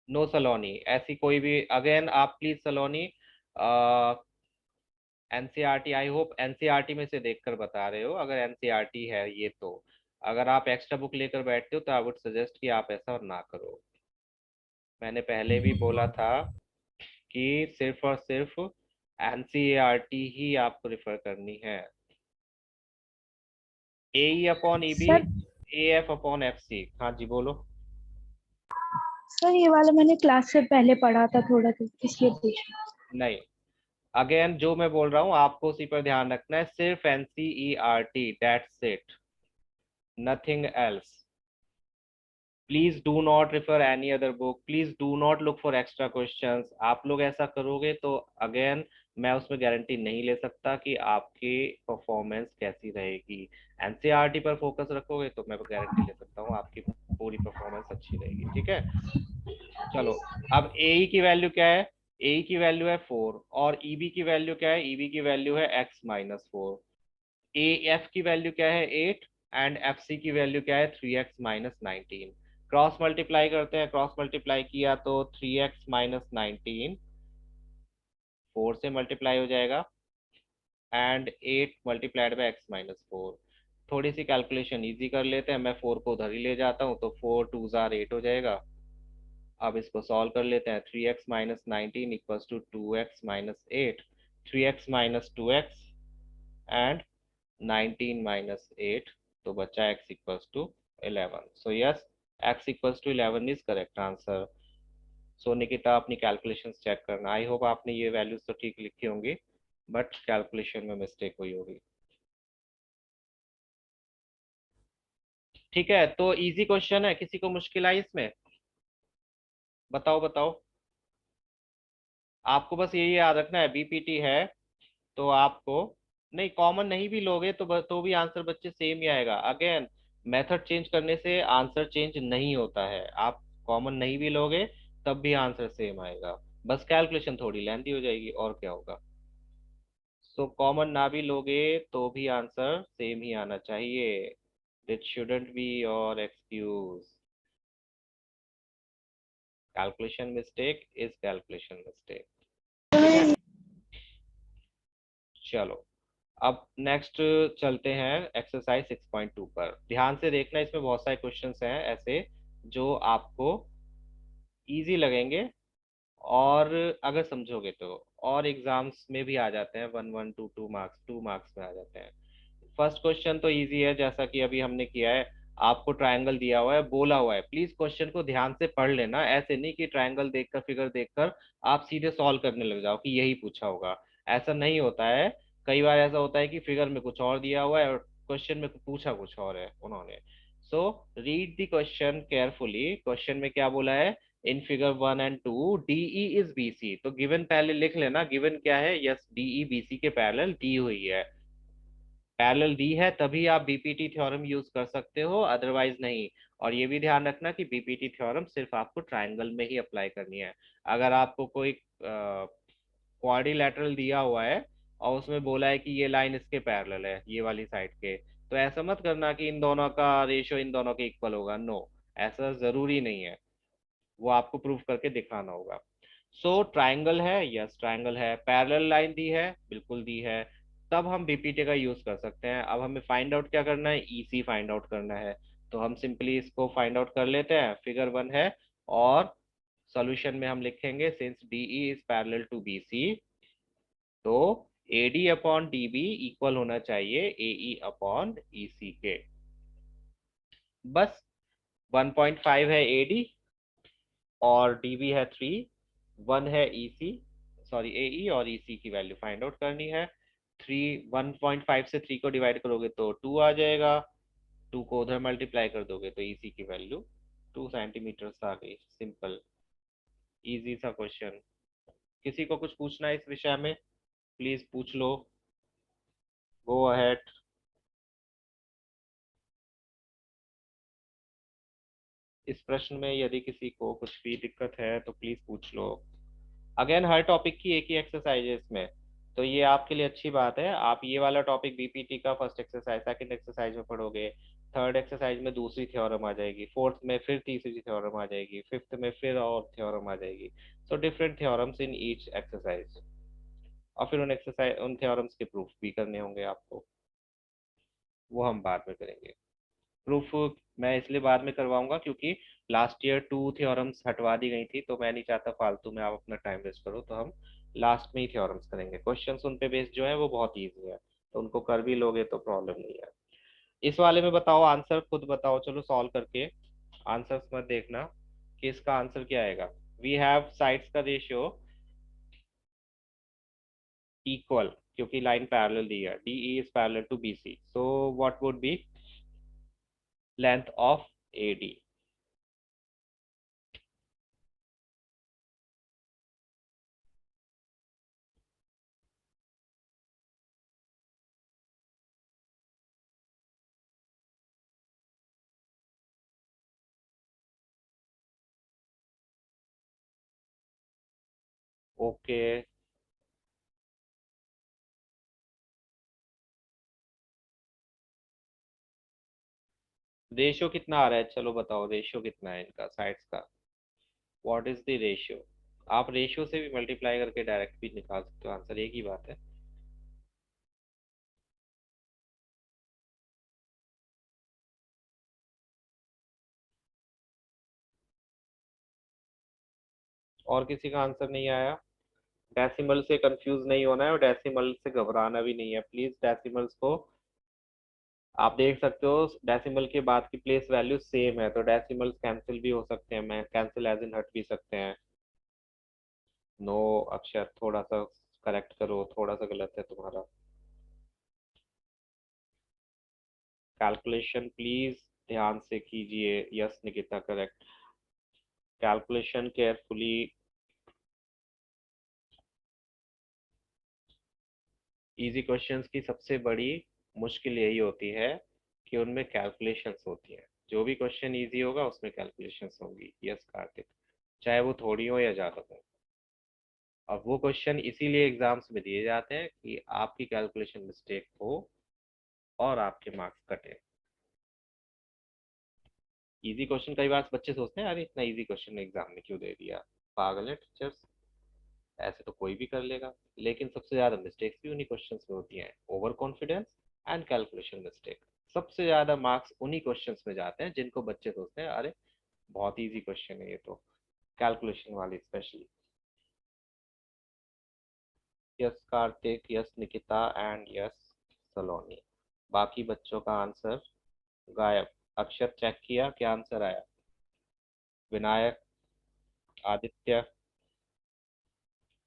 नो सलोनी, ऐसी कोई भी, अगेन आप please Saloni NCERT, I hope NCERT में से देखकर बता रहे हो। अगर एनसीईआरटी है ये तो, अगर आप एक्स्ट्रा बुक लेकर बैठते हो तो आई वुड सजेस्ट कि आप ऐसा ना करो। मैंने पहले भी बोला था कि सिर्फ और सिर्फ एनसीईआरटी ही आपको रिफर करनी है। A E upon E B, sir A F upon F C. हाँ जी बोलो। सर ये वाला मैंने क्लास से पहले पढ़ा था थोड़ा, तो इसलिए पूछा। नहीं, अगेन जो मैं बोल रहा हूँ आपको उसी पर ध्यान रखना है, सिर्फ NCERT, that's it, nothing else. Please do not refer any other book, please do not look for extra questions. आप लोग ऐसा करोगे तो अगेन मैं उसमें गारंटी नहीं ले सकता कि आपकी परफॉर्मेंस कैसी रहेगी। एनसीईआरटी पर फोकस रखोगे तो मैं गारंटी ले सकता हूँ आपकी पूरी परफॉर्मेंस अच्छी रहेगी। ठीक है, चलो। अब ए की वैल्यू क्या है? ए की वैल्यू है 4, और ईबी की वैल्यू क्या है? ईबी की वैल्यू है x-4। ए एफ की वैल्यू क्या है? 8। एंड एफ सी की वैल्यू क्या है? 3x-19। क्रॉस मल्टीप्लाई करते हैं, क्रॉस मल्टीप्लाई किया तो 3x-19 4 से मल्टीप्लाई हो जाएगा, एंड 8 मल्टीप्लाइड बाई x-4। थोड़ी सी कैलकुलेशन इजी कर लेते हैं, मैं 4 को उधर ही ले जाता हूँ, तो 4 2 8 हो जाएगा। अब इसको सॉल्व कर लेते हैं, 3x-19 equals to 2x-8, 3x-2x and 19-8, तो बचा x equals to 11। So yes, x equals to 11 is correct answer. So Nikita अपनी कैलकुलेशंस चेक करना, आई होप आपने ये वैल्यूज तो ठीक लिखी होंगी, बट कैलकुलेशन में मिस्टेक हुई होगी। ठीक है, तो इजी क्वेश्चन है, किसी को मुश्किल आई इसमें? बताओ बताओ। आपको बस यही याद रखना है, बीपीटी है तो आपको, नहीं कॉमन नहीं भी लोगे तो भी आंसर बच्चे सेम ही आएगा। अगेन मेथड चेंज करने से आंसर चेंज नहीं होता है, आप कॉमन नहीं भी लोगे तब भी आंसर सेम आएगा, बस कैलकुलेशन थोड़ी लेंथी हो जाएगी और क्या होगा। सो कॉमन ना भी लोगे तो भी आंसर सेम ही आना चाहिए। It shouldn't be your excuse. Calculation mistake is calculation mistake. चलो अब नेक्स्ट चलते हैं एक्सरसाइज 6.2 पर। ध्यान से देखना, इसमें बहुत सारे क्वेश्चंस हैं ऐसे जो आपको इजी लगेंगे, और अगर समझोगे तो, और एग्जाम्स में भी आ जाते हैं, 1 1 2 2 मार्क्स, 2 मार्क्स में आ जाते हैं। फर्स्ट क्वेश्चन तो इजी है, जैसा कि अभी हमने किया है। आपको ट्रायंगल दिया हुआ है, बोला हुआ है, प्लीज क्वेश्चन को ध्यान से पढ़ लेना। ऐसे नहीं कि ट्रायंगल देखकर, फिगर देखकर आप सीधे सॉल्व करने लग जाओ कि यही पूछा होगा। ऐसा नहीं होता है। कई बार ऐसा होता है कि फिगर में कुछ और दिया हुआ है और क्वेश्चन में पूछा कुछ और है उन्होंने। So read the question carefully. Question में क्या बोला है? In figure 1 and 2 DE is BC। तो गिवन पहले लिख लेना, गिवन क्या है? यस, DE BC के पैरेलल दी हुई है। पैरेलल दी है तभी आप बीपीटी थ्योरम यूज कर सकते हो, अदरवाइज नहीं। और ये भी ध्यान रखना कि बीपीटी थ्योरम सिर्फ आपको ट्रायंगल में ही अप्लाई करनी है। अगर आपको कोई क्वाड्रिलेटरल दिया हुआ है और उसमें बोला है कि ये लाइन इसके पैरेलल है, ये वाली साइड के, तो ऐसा मत करना कि इन दोनों का रेशियो इन दोनों के इक्वल होगा। नो, ऐसा जरूरी नहीं है, वो आपको प्रूफ करके दिखाना होगा। सो ट्रायंगल है, यस ट्रायंगल है। पैरेलल लाइन दी है, बिल्कुल दी है, तब हम बीपीटी का यूज कर सकते हैं। अब हमें फाइंड आउट क्या करना है? ईसी फाइंड आउट करना है। तो हम सिंपली इसको फाइंड आउट कर लेते हैं। फिगर 1 है, और सॉल्यूशन में हम लिखेंगे since DE is parallel to BC, तो एडी अपॉन डीबी इक्वल होना चाहिए एई अपॉन ईसी के। बस 1.5 है एडी और डीबी है 3, 1 है ईसी, सॉरी एई, और ईसी की वैल्यू फाइंड आउट करनी है। 1.5 से 3 को डिवाइड करोगे तो 2 आ जाएगा, 2 को उधर मल्टीप्लाई कर दोगे तो ईसी की वैल्यू 2 सेंटीमीटर आ गई। सिंपल, इजी सा क्वेश्चन। किसी को कुछ पूछना है इस विषय में? प्लीज पूछ लो, गो अहेड। इस प्रश्न में यदि किसी को कुछ भी दिक्कत है तो प्लीज पूछ लो। अगेन हर टॉपिक की एक ही एक्सरसाइज है इसमें, तो ये आपके लिए अच्छी बात है। आप ये वाला टॉपिक बीपीटी का फर्स्ट एक्सरसाइज, सेकंड एक्सरसाइज में पढ़ोगे, थर्ड एक्सरसाइज में दूसरी थ्योरम आ जाएगी, फोर्थ में फिर तीसरी थ्योरम आ जाएगी, फिफ्थ में फिर और थ्योरम आ जाएगी। So different theorems in each exercise, और फिर उन एक्सरसाइज, उन थ्योरम्स के प्रूफ भी करने होंगे आपको, वो हम बाद में करेंगे। प्रूफ मैं इसलिए बाद में करवाऊंगा क्योंकि लास्ट ईयर 2 थ्योरम्स हटवा दी गई थी, तो मैं नहीं चाहता फालतू में आप अपना टाइम वेस्ट करो। तो हम लास्ट में ही थ्योरम्स करेंगे। क्वेश्चंस उन पे बेस्ड जो है वो बहुत इजी है, तो उनको कर भी लोगे तो प्रॉब्लम नहीं है। इस वाले में बताओ, आंसर खुद बताओ, चलो सॉल्व करके। आंसर्स मत देखना कि इसका आंसर क्या आएगा। वी हैव साइड्स का रेशियो इक्वल, क्योंकि लाइन पैरेलल दी है, D E is parallel to B C, so what would be length of A D? Okay, ratio कितना आ रहा है? चलो बताओ रेशियो कितना है इनका साइड्स का। What is the ratio? आप रेशियो से भी मल्टीप्लाई करके डायरेक्ट भी निकाल सकते हो, आंसर एक ही बात है। और किसी का आंसर नहीं आया? डेसिमल से कंफ्यूज नहीं होना है और डेसिमल से घबराना भी नहीं है, प्लीज। डेसिमल्स को आप देख सकते हो, डेसिमल के बाद की प्लेस वैल्यू सेम है, तो डेसिमल्स कैंसिल भी हो सकते हैं, मैं कैंसिल एज इन हट भी सकते हैं। नो अक्षर, थोड़ा सा करेक्ट करो, थोड़ा सा गलत है तुम्हारा कैलकुलेशन, प्लीज ध्यान से कीजिए। Yes Nikita, correct. Calculation carefully. Easy questions की सबसे बड़ी मुश्किल यही होती है कि उनमें कैलकुलेशंस होती हैं। जो भी क्वेश्चन इजी होगा उसमें कैलकुलेशंस होंगी। यस कार्तिक, चाहे वो थोड़ी हो या ज़्यादा हो। और वो क्वेश्चन इसीलिए एग्जाम्स में दिए जाते हैं कि आपकी कैलकुलेशन मिस्टेक हो और आपके मार्क्स कटे। इजी क्वेश्चन कई बार बच्चे सोचते हैं अरे इतना इजी क्वेश्चन एग्जाम में क्यों दे दिया, पागल है टीचर्स, ऐसे तो कोई भी कर लेगा। लेकिन सबसे ज्यादा मिस्टेक्स भी उन्हीं क्वेश्चंस में होती हैं, over confidence and calculation mistake. सबसे ज्यादा मार्क्स उन्हीं क्वेश्चंस में जाते हैं जिनको बच्चे सोचते हैं अरे बहुत इजी क्वेश्चन है ये तो, कैलकुलेशन वाले specially. Yes Karthik, yes Nikita and yes Saloni. बाकी बच्चों का आंसर गायब। अक्षर चेक किया क्या आंसर आया? विनायक, आदित्य,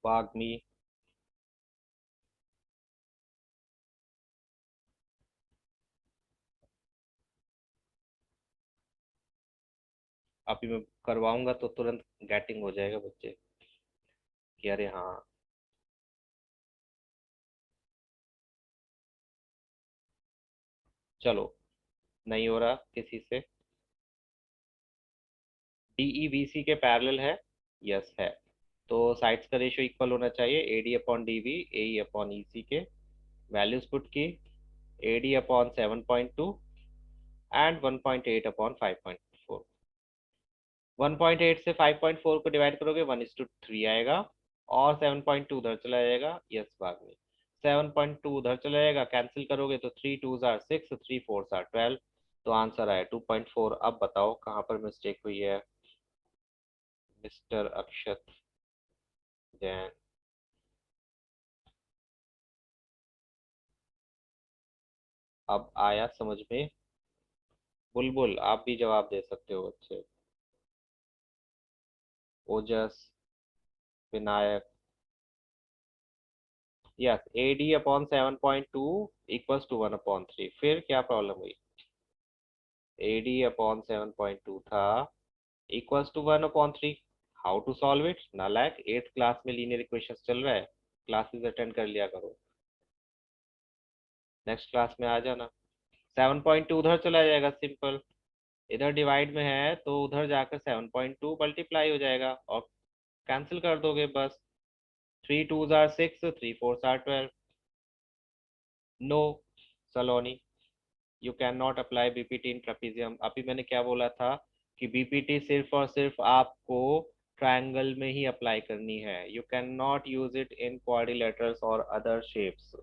वाग्मी, अभी मैं करवाऊंगा तो तुरंत गेटिंग हो जाएगा बच्चे कि अरे हाँ। चलो, नहीं हो रहा किसी से। डीई बीसी के पैरेलल है? यस है। तो साइड्स का रेशियो इक्वल होना चाहिए, एडी अपॉन डीबी एई अपॉन ईसी के। वैल्यूज पुट की, एडी अपॉन 7.2 एंड 1.8 अपॉन 5.4। 1.8 से 5.4 को डिवाइड करोगे 1:3 आएगा, और 7.2 उधर चला जाएगा। यस बाद में 7.2 उधर चला जाएगा, कैंसिल करोगे तो 3 2 आर 6, 3 4 आर 12, तो आंसर आया 2.4। अब बताओ कहाँ पर मिस्टेक हुई है मिस्टर अक्षत जैन? अब आया समझ में? बुलबुल आप भी जवाब दे सकते हो बच्चे। Ojas, Vinayak. Yes, AD upon 7.2 equals to 1/3। फिर क्या प्रॉब्लम हुई? एडी अपॉन 7.2 था equals to 1/3। How to solve it? नालायक, 8th क्लास में लीनियर इक्वेशंस चल रहा है, क्लासेस अटेंड कर लिया करो, नेक्स्ट क्लास में आ जाना। 7.2 उधर चला जाएगा, सिंपल। इधर डिवाइड में है तो उधर जाकर 7.2 मल्टीप्लाई हो जाएगा और कैंसिल कर दोगे बस। 3 2 are 6, 3 4 are 12। No Saloni, you can not apply BPT in trapezium. अभी मैंने क्या बोला था कि बीपीटी सिर्फ और सिर्फ आपको ट्रायंगल में ही अप्लाई करनी है, you can not use it in quadrilaterals और अदर शेप्स।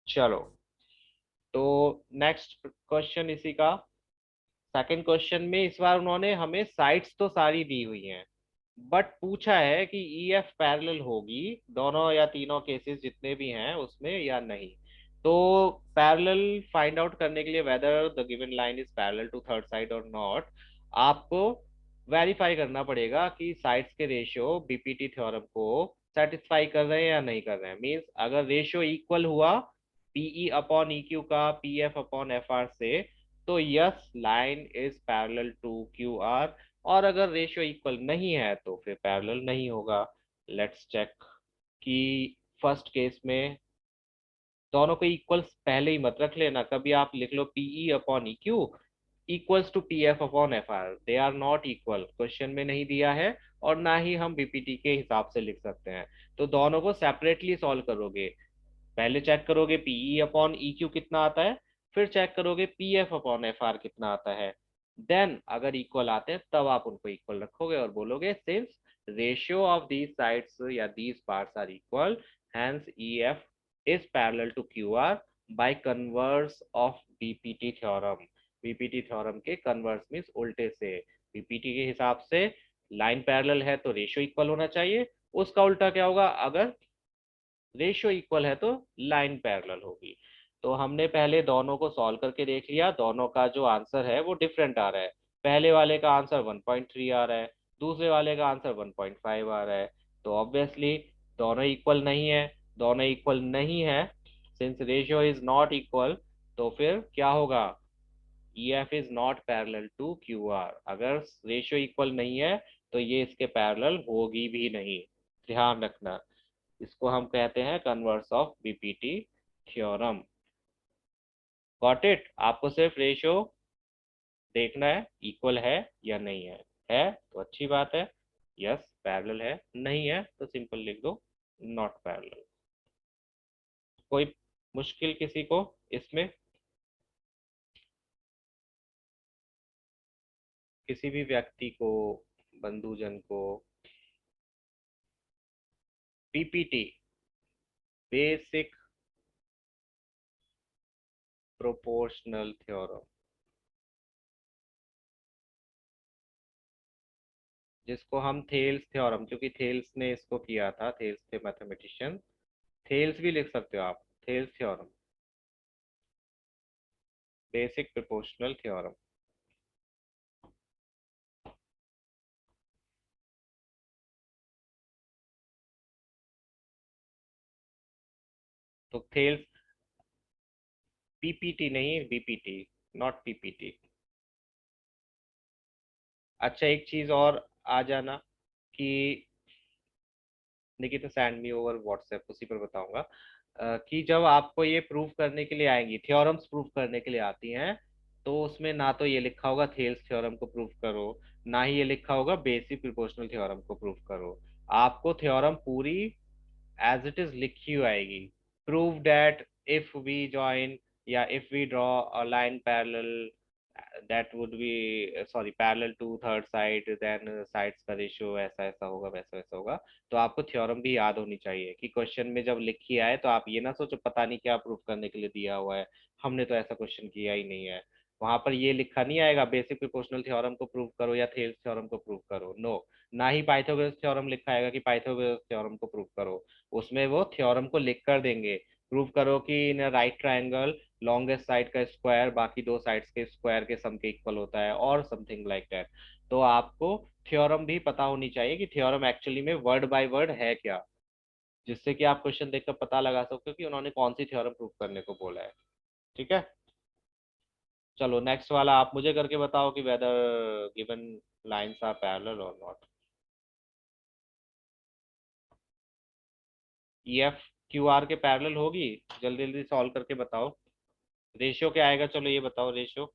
चलो, तो नेक्स्ट क्वेश्चन इसी का सेकंड क्वेश्चन में इस बार उन्होंने हमें साइड्स तो सारी दी हुई हैं, बट पूछा है कि ई एफ पैरेलल होगी दोनों या तीनों केसेस जितने भी हैं उसमें या नहीं। तो पैरेलल फाइंड आउट करने के लिए whether the given line is parallel to third side और नॉट, आपको वेरीफाई करना पड़ेगा कि साइड्स के रेशियो बीपीटी थ्योरम को सेटिस्फाई कर रहे हैं या नहीं कर रहे हैं। मींस अगर रेशियो इक्वल हुआ पीई अपॉन ई क्यू का P F upon F R से, तो yes line is parallel to Q R, और अगर रेशियो इक्वल नहीं है तो फिर पैरेलल नहीं होगा। लेट्स चेक कि फर्स्ट केस में दोनों को इक्वल पहले ही मत रख लेना, कभी आप लिख लो PE upon E Q equals to P F upon F R, they are not equal, question में नहीं दिया है और ना ही हम बीपीटी के हिसाब से लिख सकते हैं। तो दोनों को सेपरेटली सॉल्व करोगे, पहले चेक करोगे पीई अपॉन ई क्यू कितना आता है, फिर चेक करोगे P F upon F are कितना आता है। देन अगर इक्वल आते हैं तब आप उनको इक्वल रखोगे और बोलोगे since ratio of these sides या these parts are equal, hence E F is parallel to Q R by converse of BPT theorem. BPT theorem के कन्वर्स मीन्स उल्टे से, बीपीटी के हिसाब से लाइन पैरेलल है तो रेशियो इक्वल होना चाहिए, उसका उल्टा क्या होगा, अगर रेशियो इक्वल है तो लाइन पैरेलल होगी। तो हमने पहले दोनों को सॉल्व करके देख लिया, दोनों का जो आंसर है वो डिफरेंट आ रहा है। पहले वाले का आंसर 1.3 आ रहा है, दूसरे वाले का आंसर 1.5 आ रहा है। तो ऑब्वियसली दोनों इक्वल नहीं है, दोनों इक्वल नहीं है, since ratio is not equal, तो फिर क्या होगा, E F is not parallel to Q R. अगर रेशियो इक्वल नहीं है तो ये इसके पैरेलल होगी भी नहीं, ध्यान रखना। इसको हम कहते हैं converse of BPT theorem. Got it? आपको सिर्फ रेशियो देखना है इक्वल है या नहीं है तो अच्छी बात है। यस पैरेलल है, नहीं है तो सिंपल लिख दो नॉट पैरेलल। कोई मुश्किल किसी को इसमें, किसी भी व्यक्ति को, बंधुजन को? पीपीटी, बेसिक प्रोपोर्शनल थ्योरम, जिसको हम थेल्स थ्योरम, क्योंकि थेल्स ने इसको किया था, थेल्स थे मैथमेटिशियन, थेल्स भी लिख सकते हो आप, Thales theorem, basic proportional theorem. तो थेल्स, पीपीटी नहीं, बीपीटी, नॉट पीपीटी। अच्छा एक चीज और आ जाना कि देखिए, तो सेंड मी ओवर व्हाट्सएप, उसी पर बताऊंगा कि जब आपको ये प्रूव करने के लिए आएंगी, थ्योरम्स प्रूव करने के लिए आती हैं, तो उसमें ना तो ये लिखा होगा थेल्स थ्योरम को प्रूव करो, ना ही ये लिखा होगा बेसिक प्रोपोर्शनल थ्योरम को प्रूव करो। आपको थ्योरम पूरी एज इट इज लिखी हुई आएगी। Prove that if we join, या if we draw a line parallel, that would be sorry parallel to third side, then sides का रेशियो ऐसा ऐसा होगा, वैसा वैसा होगा। तो आपको थ्योरम भी याद होनी चाहिए कि क्वेश्चन में जब लिखी आए तो आप ये ना सोचो पता नहीं क्या प्रूफ करने के लिए दिया हुआ है, हमने तो ऐसा क्वेश्चन किया ही नहीं है। वहां पर ये लिखा नहीं आएगा बेसिक प्रोपोर्शनल थ्योरम को प्रूव करो या थेल्स थ्योरम को प्रूव करो, नो। ना ही पाइथागोरस थ्योरम लिखा आएगा कि पाइथागोरस थ्योरम को प्रूव करो। उसमें वो थ्योरम को लिख कर देंगे, प्रूव करो कि in right triangle longest side का स्क्वायर बाकी दो साइड्स के स्क्वायर के सम के इक्वल होता है, और समथिंग लाइक दैट। तो आपको थ्योरम भी पता होनी चाहिए कि थ्योरम एक्चुअली में वर्ड बाय वर्ड है क्या, जिससे कि आप क्वेश्चन देखकर पता लगा सकते हो कि उन्होंने कौन सी थ्योरम प्रूव करने को बोला है। ठीक है, चलो नेक्स्ट वाला आप मुझे करके बताओ कि whether given lines are parallel और not. E F Q R के पैरेलल होगी? जल्दी जल्दी सॉल्व करके बताओ। रेशियो क्या आएगा, चलो ये बताओ रेशियो।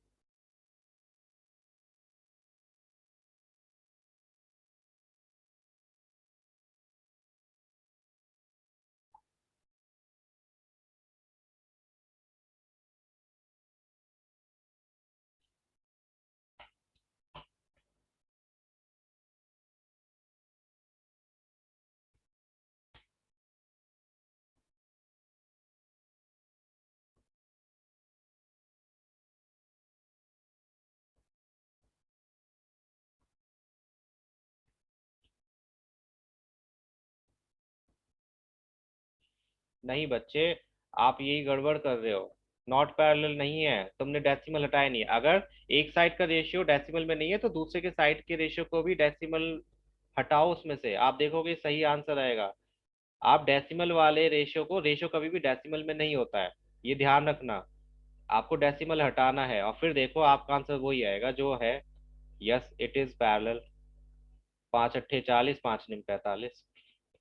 नहीं बच्चे, आप यही गड़बड़ कर रहे हो। नॉट पैरेलल नहीं है, तुमने डेसिमल हटाया नहीं। अगर एक साइड का रेशियो डेसिमल में नहीं है तो दूसरे के साइड के रेशियो को भी डेसिमल हटाओ उसमें से, आप देखोगे सही आंसर आएगा। आप डेसिमल वाले रेशियो को, रेशियो कभी भी डेसिमल में नहीं होता है, ये ध्यान रखना। आपको डेसिमल हटाना है और फिर देखो आपका आंसर वही आएगा जो है। Yes it is parallel. 5 × 8 = 40, 5 × 9 = 45,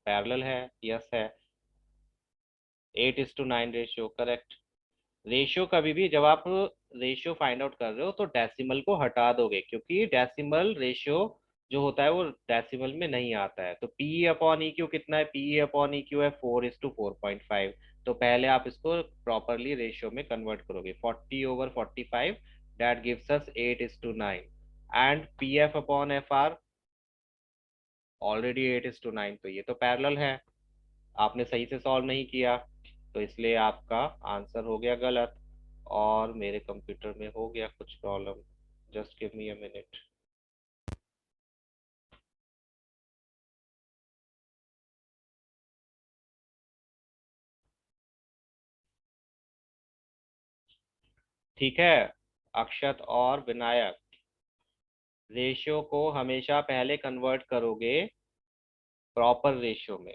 parallel है, यस है। 8:9 रेशियो, करेक्ट। रेशियो कभी भी जब आप रेशियो फाइंड आउट कर रहे हो तो डेसिमल को हटा दोगे, क्योंकि डेसिमल रेशियो जो होता है वो डेसिमल में नहीं आता है। तो पी अपॉन ई क्यू कितना है, पी अपॉन ई क्यू है 4:4.5। तो पहले आप इसको प्रॉपरली रेशियो में कन्वर्ट करोगे, 40/45, that gives us 8:9। And P F upon F are already 8:9, तो ये तो पैरेलल है। आपने सही से सॉल्व नहीं किया, तो इसलिए आपका आंसर हो गया गलत, और मेरे कंप्यूटर में हो गया कुछ problem. Just give me a minute. ठीक है अक्षत और विनायक, रेशियो को हमेशा पहले कन्वर्ट करोगे प्रॉपर रेशियो में,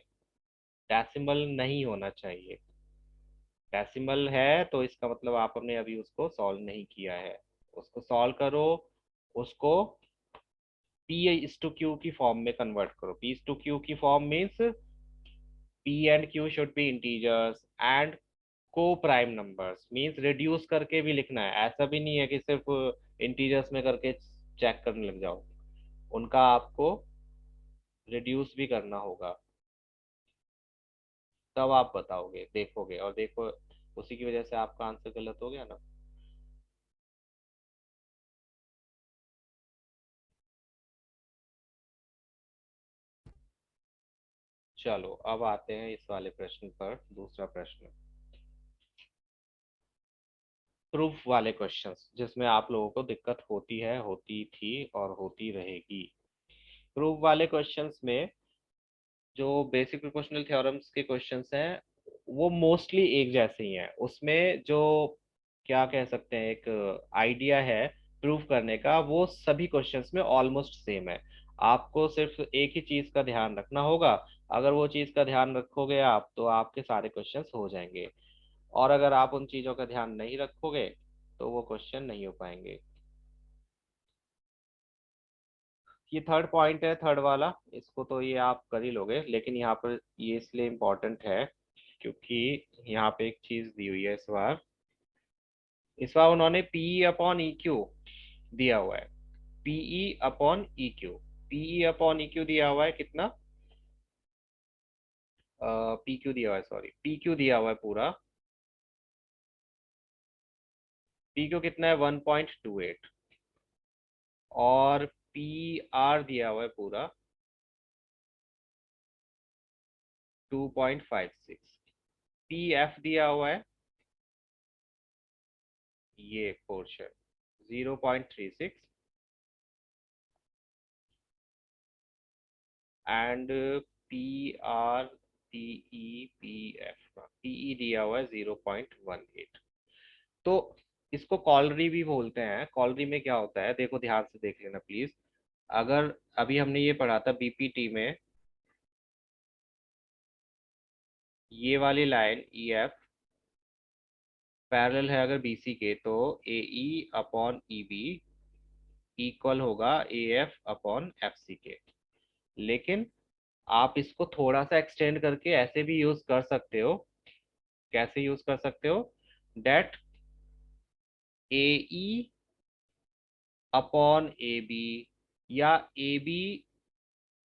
डेसिमल नहीं होना चाहिए। डेसिमल है तो इसका मतलब आपने अभी उसको सॉल्व नहीं किया है, उसको सॉल्व करो, उसको पी इज टू क्यू की फॉर्म में कन्वर्ट करो। पी इज टू क्यू की form means P and Q should be integers and को प्राइम नंबर्स, मीन्स रिड्यूस करके भी लिखना है, ऐसा भी नहीं है कि सिर्फ इंटीजर्स में करके चेक करने लग जाओ। उनका आपको रिड्यूस भी करना होगा, तब आप बताओगे, देखोगे, और देखो उसी की वजह से आपका आंसर गलत हो गया ना। चलो अब आते हैं इस वाले प्रश्न पर, दूसरा प्रश्न, प्रूफ वाले क्वेश्चंस, जिसमें आप लोगों को दिक्कत होती है, होती थी और होती रहेगी। प्रूफ वाले क्वेश्चंस में जो बेसिक प्रोपोर्शनल थ्योरम्स के क्वेश्चंस हैं वो मोस्टली एक जैसे ही हैं। उसमें जो क्या कह सकते हैं, एक आइडिया है प्रूफ करने का, वो सभी क्वेश्चंस में ऑलमोस्ट सेम है। आपको सिर्फ एक ही चीज का ध्यान रखना होगा। अगर वो चीज का ध्यान रखोगे आप, तो आपके सारे क्वेश्चंस हो जाएंगे। और अगर आप उन चीजों का ध्यान नहीं रखोगे तो वो क्वेश्चन नहीं हो पाएंगे। ये थर्ड पॉइंट है, थर्ड वाला, इसको तो ये आप कर ही लोगे, लेकिन यहाँ पर ये इसलिए इम्पोर्टेंट है क्योंकि यहाँ पे एक चीज दी हुई है इस बार उन्होंने पीई अपॉन ई क्यू दिया हुआ है। PE upon E Q, PE upon E Q दिया हुआ है कितना, पी क्यू दिया हुआ है, सॉरी, पी क्यू दिया हुआ है पूरा। पी क्यू कितना है, 1.28, और पी आर दिया हुआ है पूरा 2.56। पी एफ दिया हुआ है ये portion 0.36, and P R PE P F का पीई दिया हुआ है 0.18। तो इसको कॉलरी भी बोलते हैं। कॉलरी में क्या होता है, देखो ध्यान से देख लेना प्लीज। अगर अभी हमने ये पढ़ा था बीपीटी में, ये वाली लाइन ई एफ पैरेलल है अगर बीसी के, तो A E upon E B equal होगा A F upon F C के। लेकिन आप इसको थोड़ा सा एक्सटेंड करके ऐसे भी यूज कर सकते हो। कैसे यूज कर सकते हो, that A E upon A B, या A B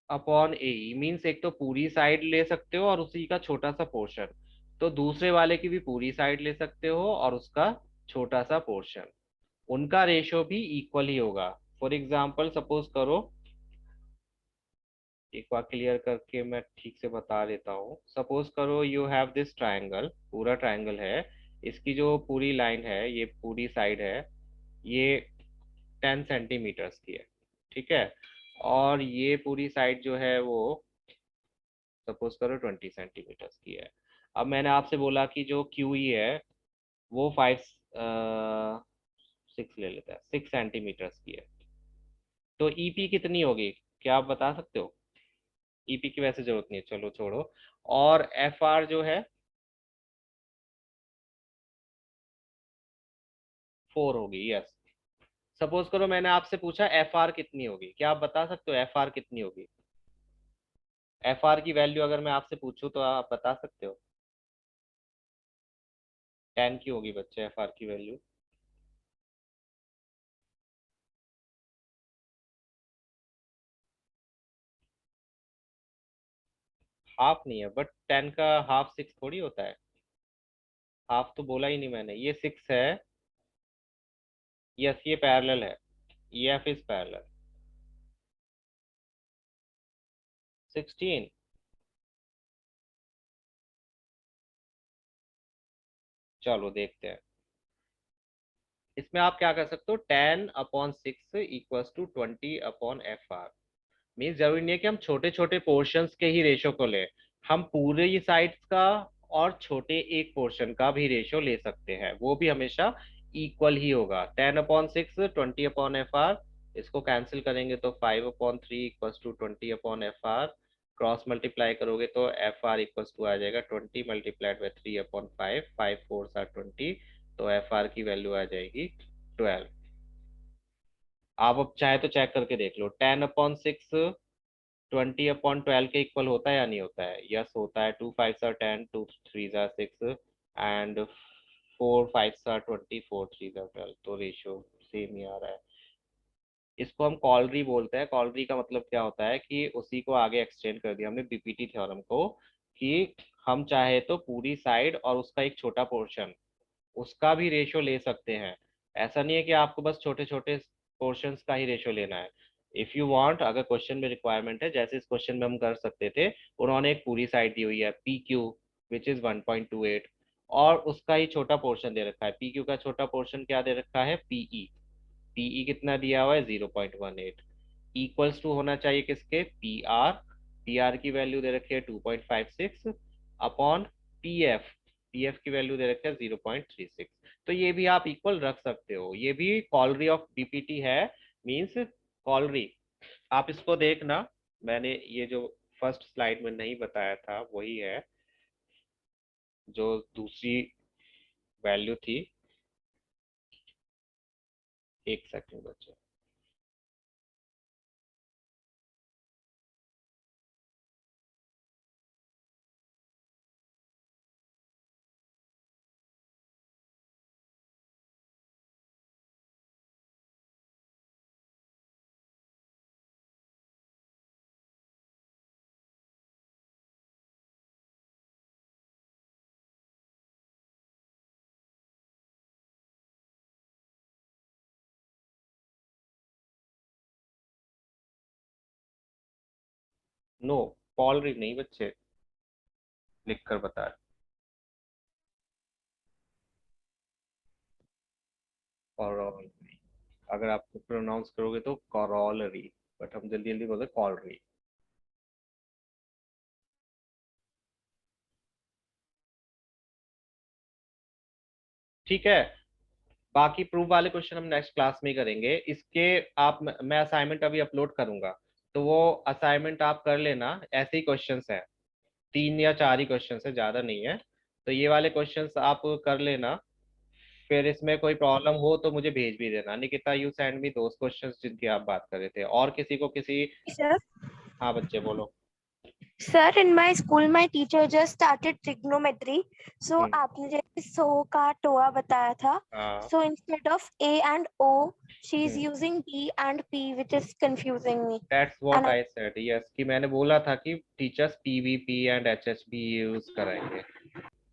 upon A E means एक तो पूरी साइड ले सकते हो और उसी का छोटा सा पोर्शन, तो दूसरे वाले की भी पूरी साइड ले सकते हो और उसका छोटा सा पोर्शन। उनका रेशो भी इक्वल ही होगा। फॉर एग्जाम्पल सपोज करो, एक बार क्लियर करके मैं ठीक से बता देता हूँ। सपोज करो यू हैव दिस ट्रायंगल, पूरा ट्रायंगल है, इसकी जो पूरी लाइन है, ये पूरी साइड है, ये 10 सेंटीमीटर्स की है, ठीक है। और ये पूरी साइड जो है वो सपोज करो 20 सेंटीमीटर्स की है। अब मैंने आपसे बोला कि जो क्यू ई है वो 6 ले लेता है, 6 सेंटीमीटर्स की है। तो ईपी कितनी होगी, क्या आप बता सकते हो? ईपी की वैसे जरूरत नहीं है, चलो छोड़ो। और एफ आर जो है 4 होगी, यस। सपोज करो मैंने आपसे पूछा एफ आर कितनी होगी, क्या आप बता सकते हो एफ आर कितनी होगी? एफ आर की वैल्यू अगर मैं आपसे पूछूं तो आप बता सकते हो? 10 की होगी बच्चे एफ आर की वैल्यू। हाफ नहीं है, बट 10 का हाफ 6 थोड़ी होता है। हाफ तो बोला ही नहीं मैंने, ये 6 है। यस, ये पैरेलल है, ई एफ इज पैरेलल। 16, चलो देखते हैं। इसमें आप क्या कर सकते हो, 10/6 इक्वल्स टू 20/FR। मीन्स जरूरी नहीं है कि हम छोटे छोटे पोर्शंस के ही रेशो को लें, हम पूरे ही साइड्स का और छोटे एक पोर्शन का भी रेशो ले सकते हैं, वो भी हमेशा इक्वल ही होगा। 10/6 20/FR, इसको कैंसिल करेंगे तो 5/3 equals to 20/FR। Cross multiply करोगे तो एफ आर इक्वल्स टू आ जाएगा 20 × 3/5, 5 4 तो एफ आर की वैल्यू आ जाएगी 12। आप अब चाहे तो चेक करके देख लो, 10/6 20/12 के इक्वल होता है या नहीं होता है? यस होता है। 2 5 10, 2 3 6, एंड 4 5 20, 4 3 12, तो रेशियो सेम ही आ रहा है। इसको हम कॉलरी बोलते हैं। कॉलरी का मतलब क्या होता है कि उसी को आगे एक्सटेंड कर दिया हमने बीपीटी थ्योरम को, कि हम चाहे तो पूरी साइड और उसका एक छोटा पोर्शन, उसका भी रेशियो ले सकते हैं। ऐसा नहीं है कि आपको बस छोटे छोटे पोर्शंस का ही रेशियो लेना है। इफ यू वांट, अगर क्वेश्चन में रिक्वायरमेंट है, जैसे इस क्वेश्चन में हम कर सकते थे, उन्होंने एक पूरी साइड दी हुई है पी क्यू विच इज 1.28, और उसका ही छोटा पोर्शन दे रखा है। पी क्यू का छोटा पोर्शन क्या दे रखा है, पीई। पीई कितना दिया हुआ है, 0.18, इक्वल्स टू होना चाहिए किसके, पी आर। पी आर की वैल्यू दे रखी है 2.56 upon P F. P F की वैल्यू दे रखी है 0.36। तो ये भी आप इक्वल रख सकते हो, ये भी कॉलरी ऑफ बीपीटी है, मींस कॉलरी। आप इसको देखना, मैंने ये जो फर्स्ट स्लाइड में नहीं बताया था वही है, जो दूसरी वैल्यू थी। एक सेकंड बच्चे। नो, कॉलरी नहीं बच्चे, लिख कर बता। कॉरॉलरी, अगर आप प्रोनाउंस करोगे तो कॉरॉलरी, बट हम जल्दी जल्दी बोलते कॉलरी। ठीक है, बाकी प्रूफ वाले क्वेश्चन हम नेक्स्ट क्लास में ही करेंगे। इसके आप, मैं असाइनमेंट अभी अपलोड करूंगा, तो वो असाइनमेंट आप कर लेना। ऐसे ही क्वेश्चंस हैं, 3 या 4 ही क्वेश्चंस है, ज्यादा नहीं है। तो ये वाले क्वेश्चंस आप कर लेना, फिर इसमें कोई प्रॉब्लम हो तो मुझे भेज भी देना। Nikita, you send me those questions जिनकी आप बात कर रहे थे, और किसी को किसी। Sir, हाँ बच्चे बोलो। sir, in my school, my teacher just started trigonometry. So आपने जैसे 100 का टोआ बताया था. हाँ। So instead of A and O, she is hmm. using B and P, which is confusing me. That's what And I said, yes, कि मैंने बोला था कि टीचर्स पीवीपी एंड एचएचबी यूज कराएंगे,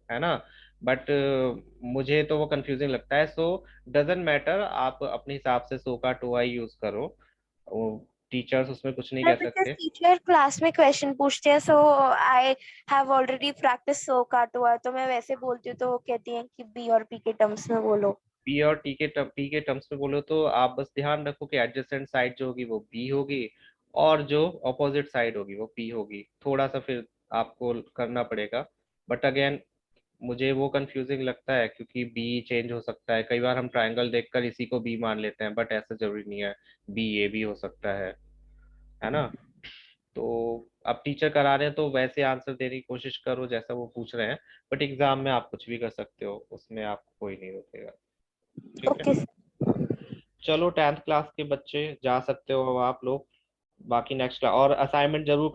है ना। बट मुझे तो वो कंफ्यूजिंग लगता है। सो डजेंट मैटर, आप अपने हिसाब से सो का टू आई यूज करो, वो टीचर्स उसमें कुछ नहीं कह because सकते। teacher क्लास में क्वेश्चन पूछते हैं, so I have already practiced 100 का टोआ, तो मैं वैसे बोलती हूँ तो वो कहती हैं कि B और P के टर्म्स में बोलो. पी और टी के टर्म्स में बोलो तो आप बस ध्यान रखो कि एडजेसेंट साइड जो होगी वो बी होगी, और जो अपोजिट साइड होगी वो पी होगी। थोड़ा सा फिर आपको करना पड़ेगा, बट अगेन मुझे वो कंफ्यूजिंग लगता है, क्योंकि बी चेंज हो सकता है। कई बार हम ट्रायंगल देखकर इसी को बी मान लेते हैं, बट ऐसा जरूरी नहीं है, बी ए भी हो सकता है ना। तो अब टीचर करा रहे हैं तो वैसे आंसर देने की कोशिश करो जैसा वो पूछ रहे हैं, बट एग्जाम में आप कुछ भी कर सकते हो, उसमें आपको कोई नहीं रोकेगा। ठीक है, Okay. चलो 10th क्लास के बच्चे जा सकते हो अब आप लोग। बाकी नेक्स्ट और असाइनमेंट जरूर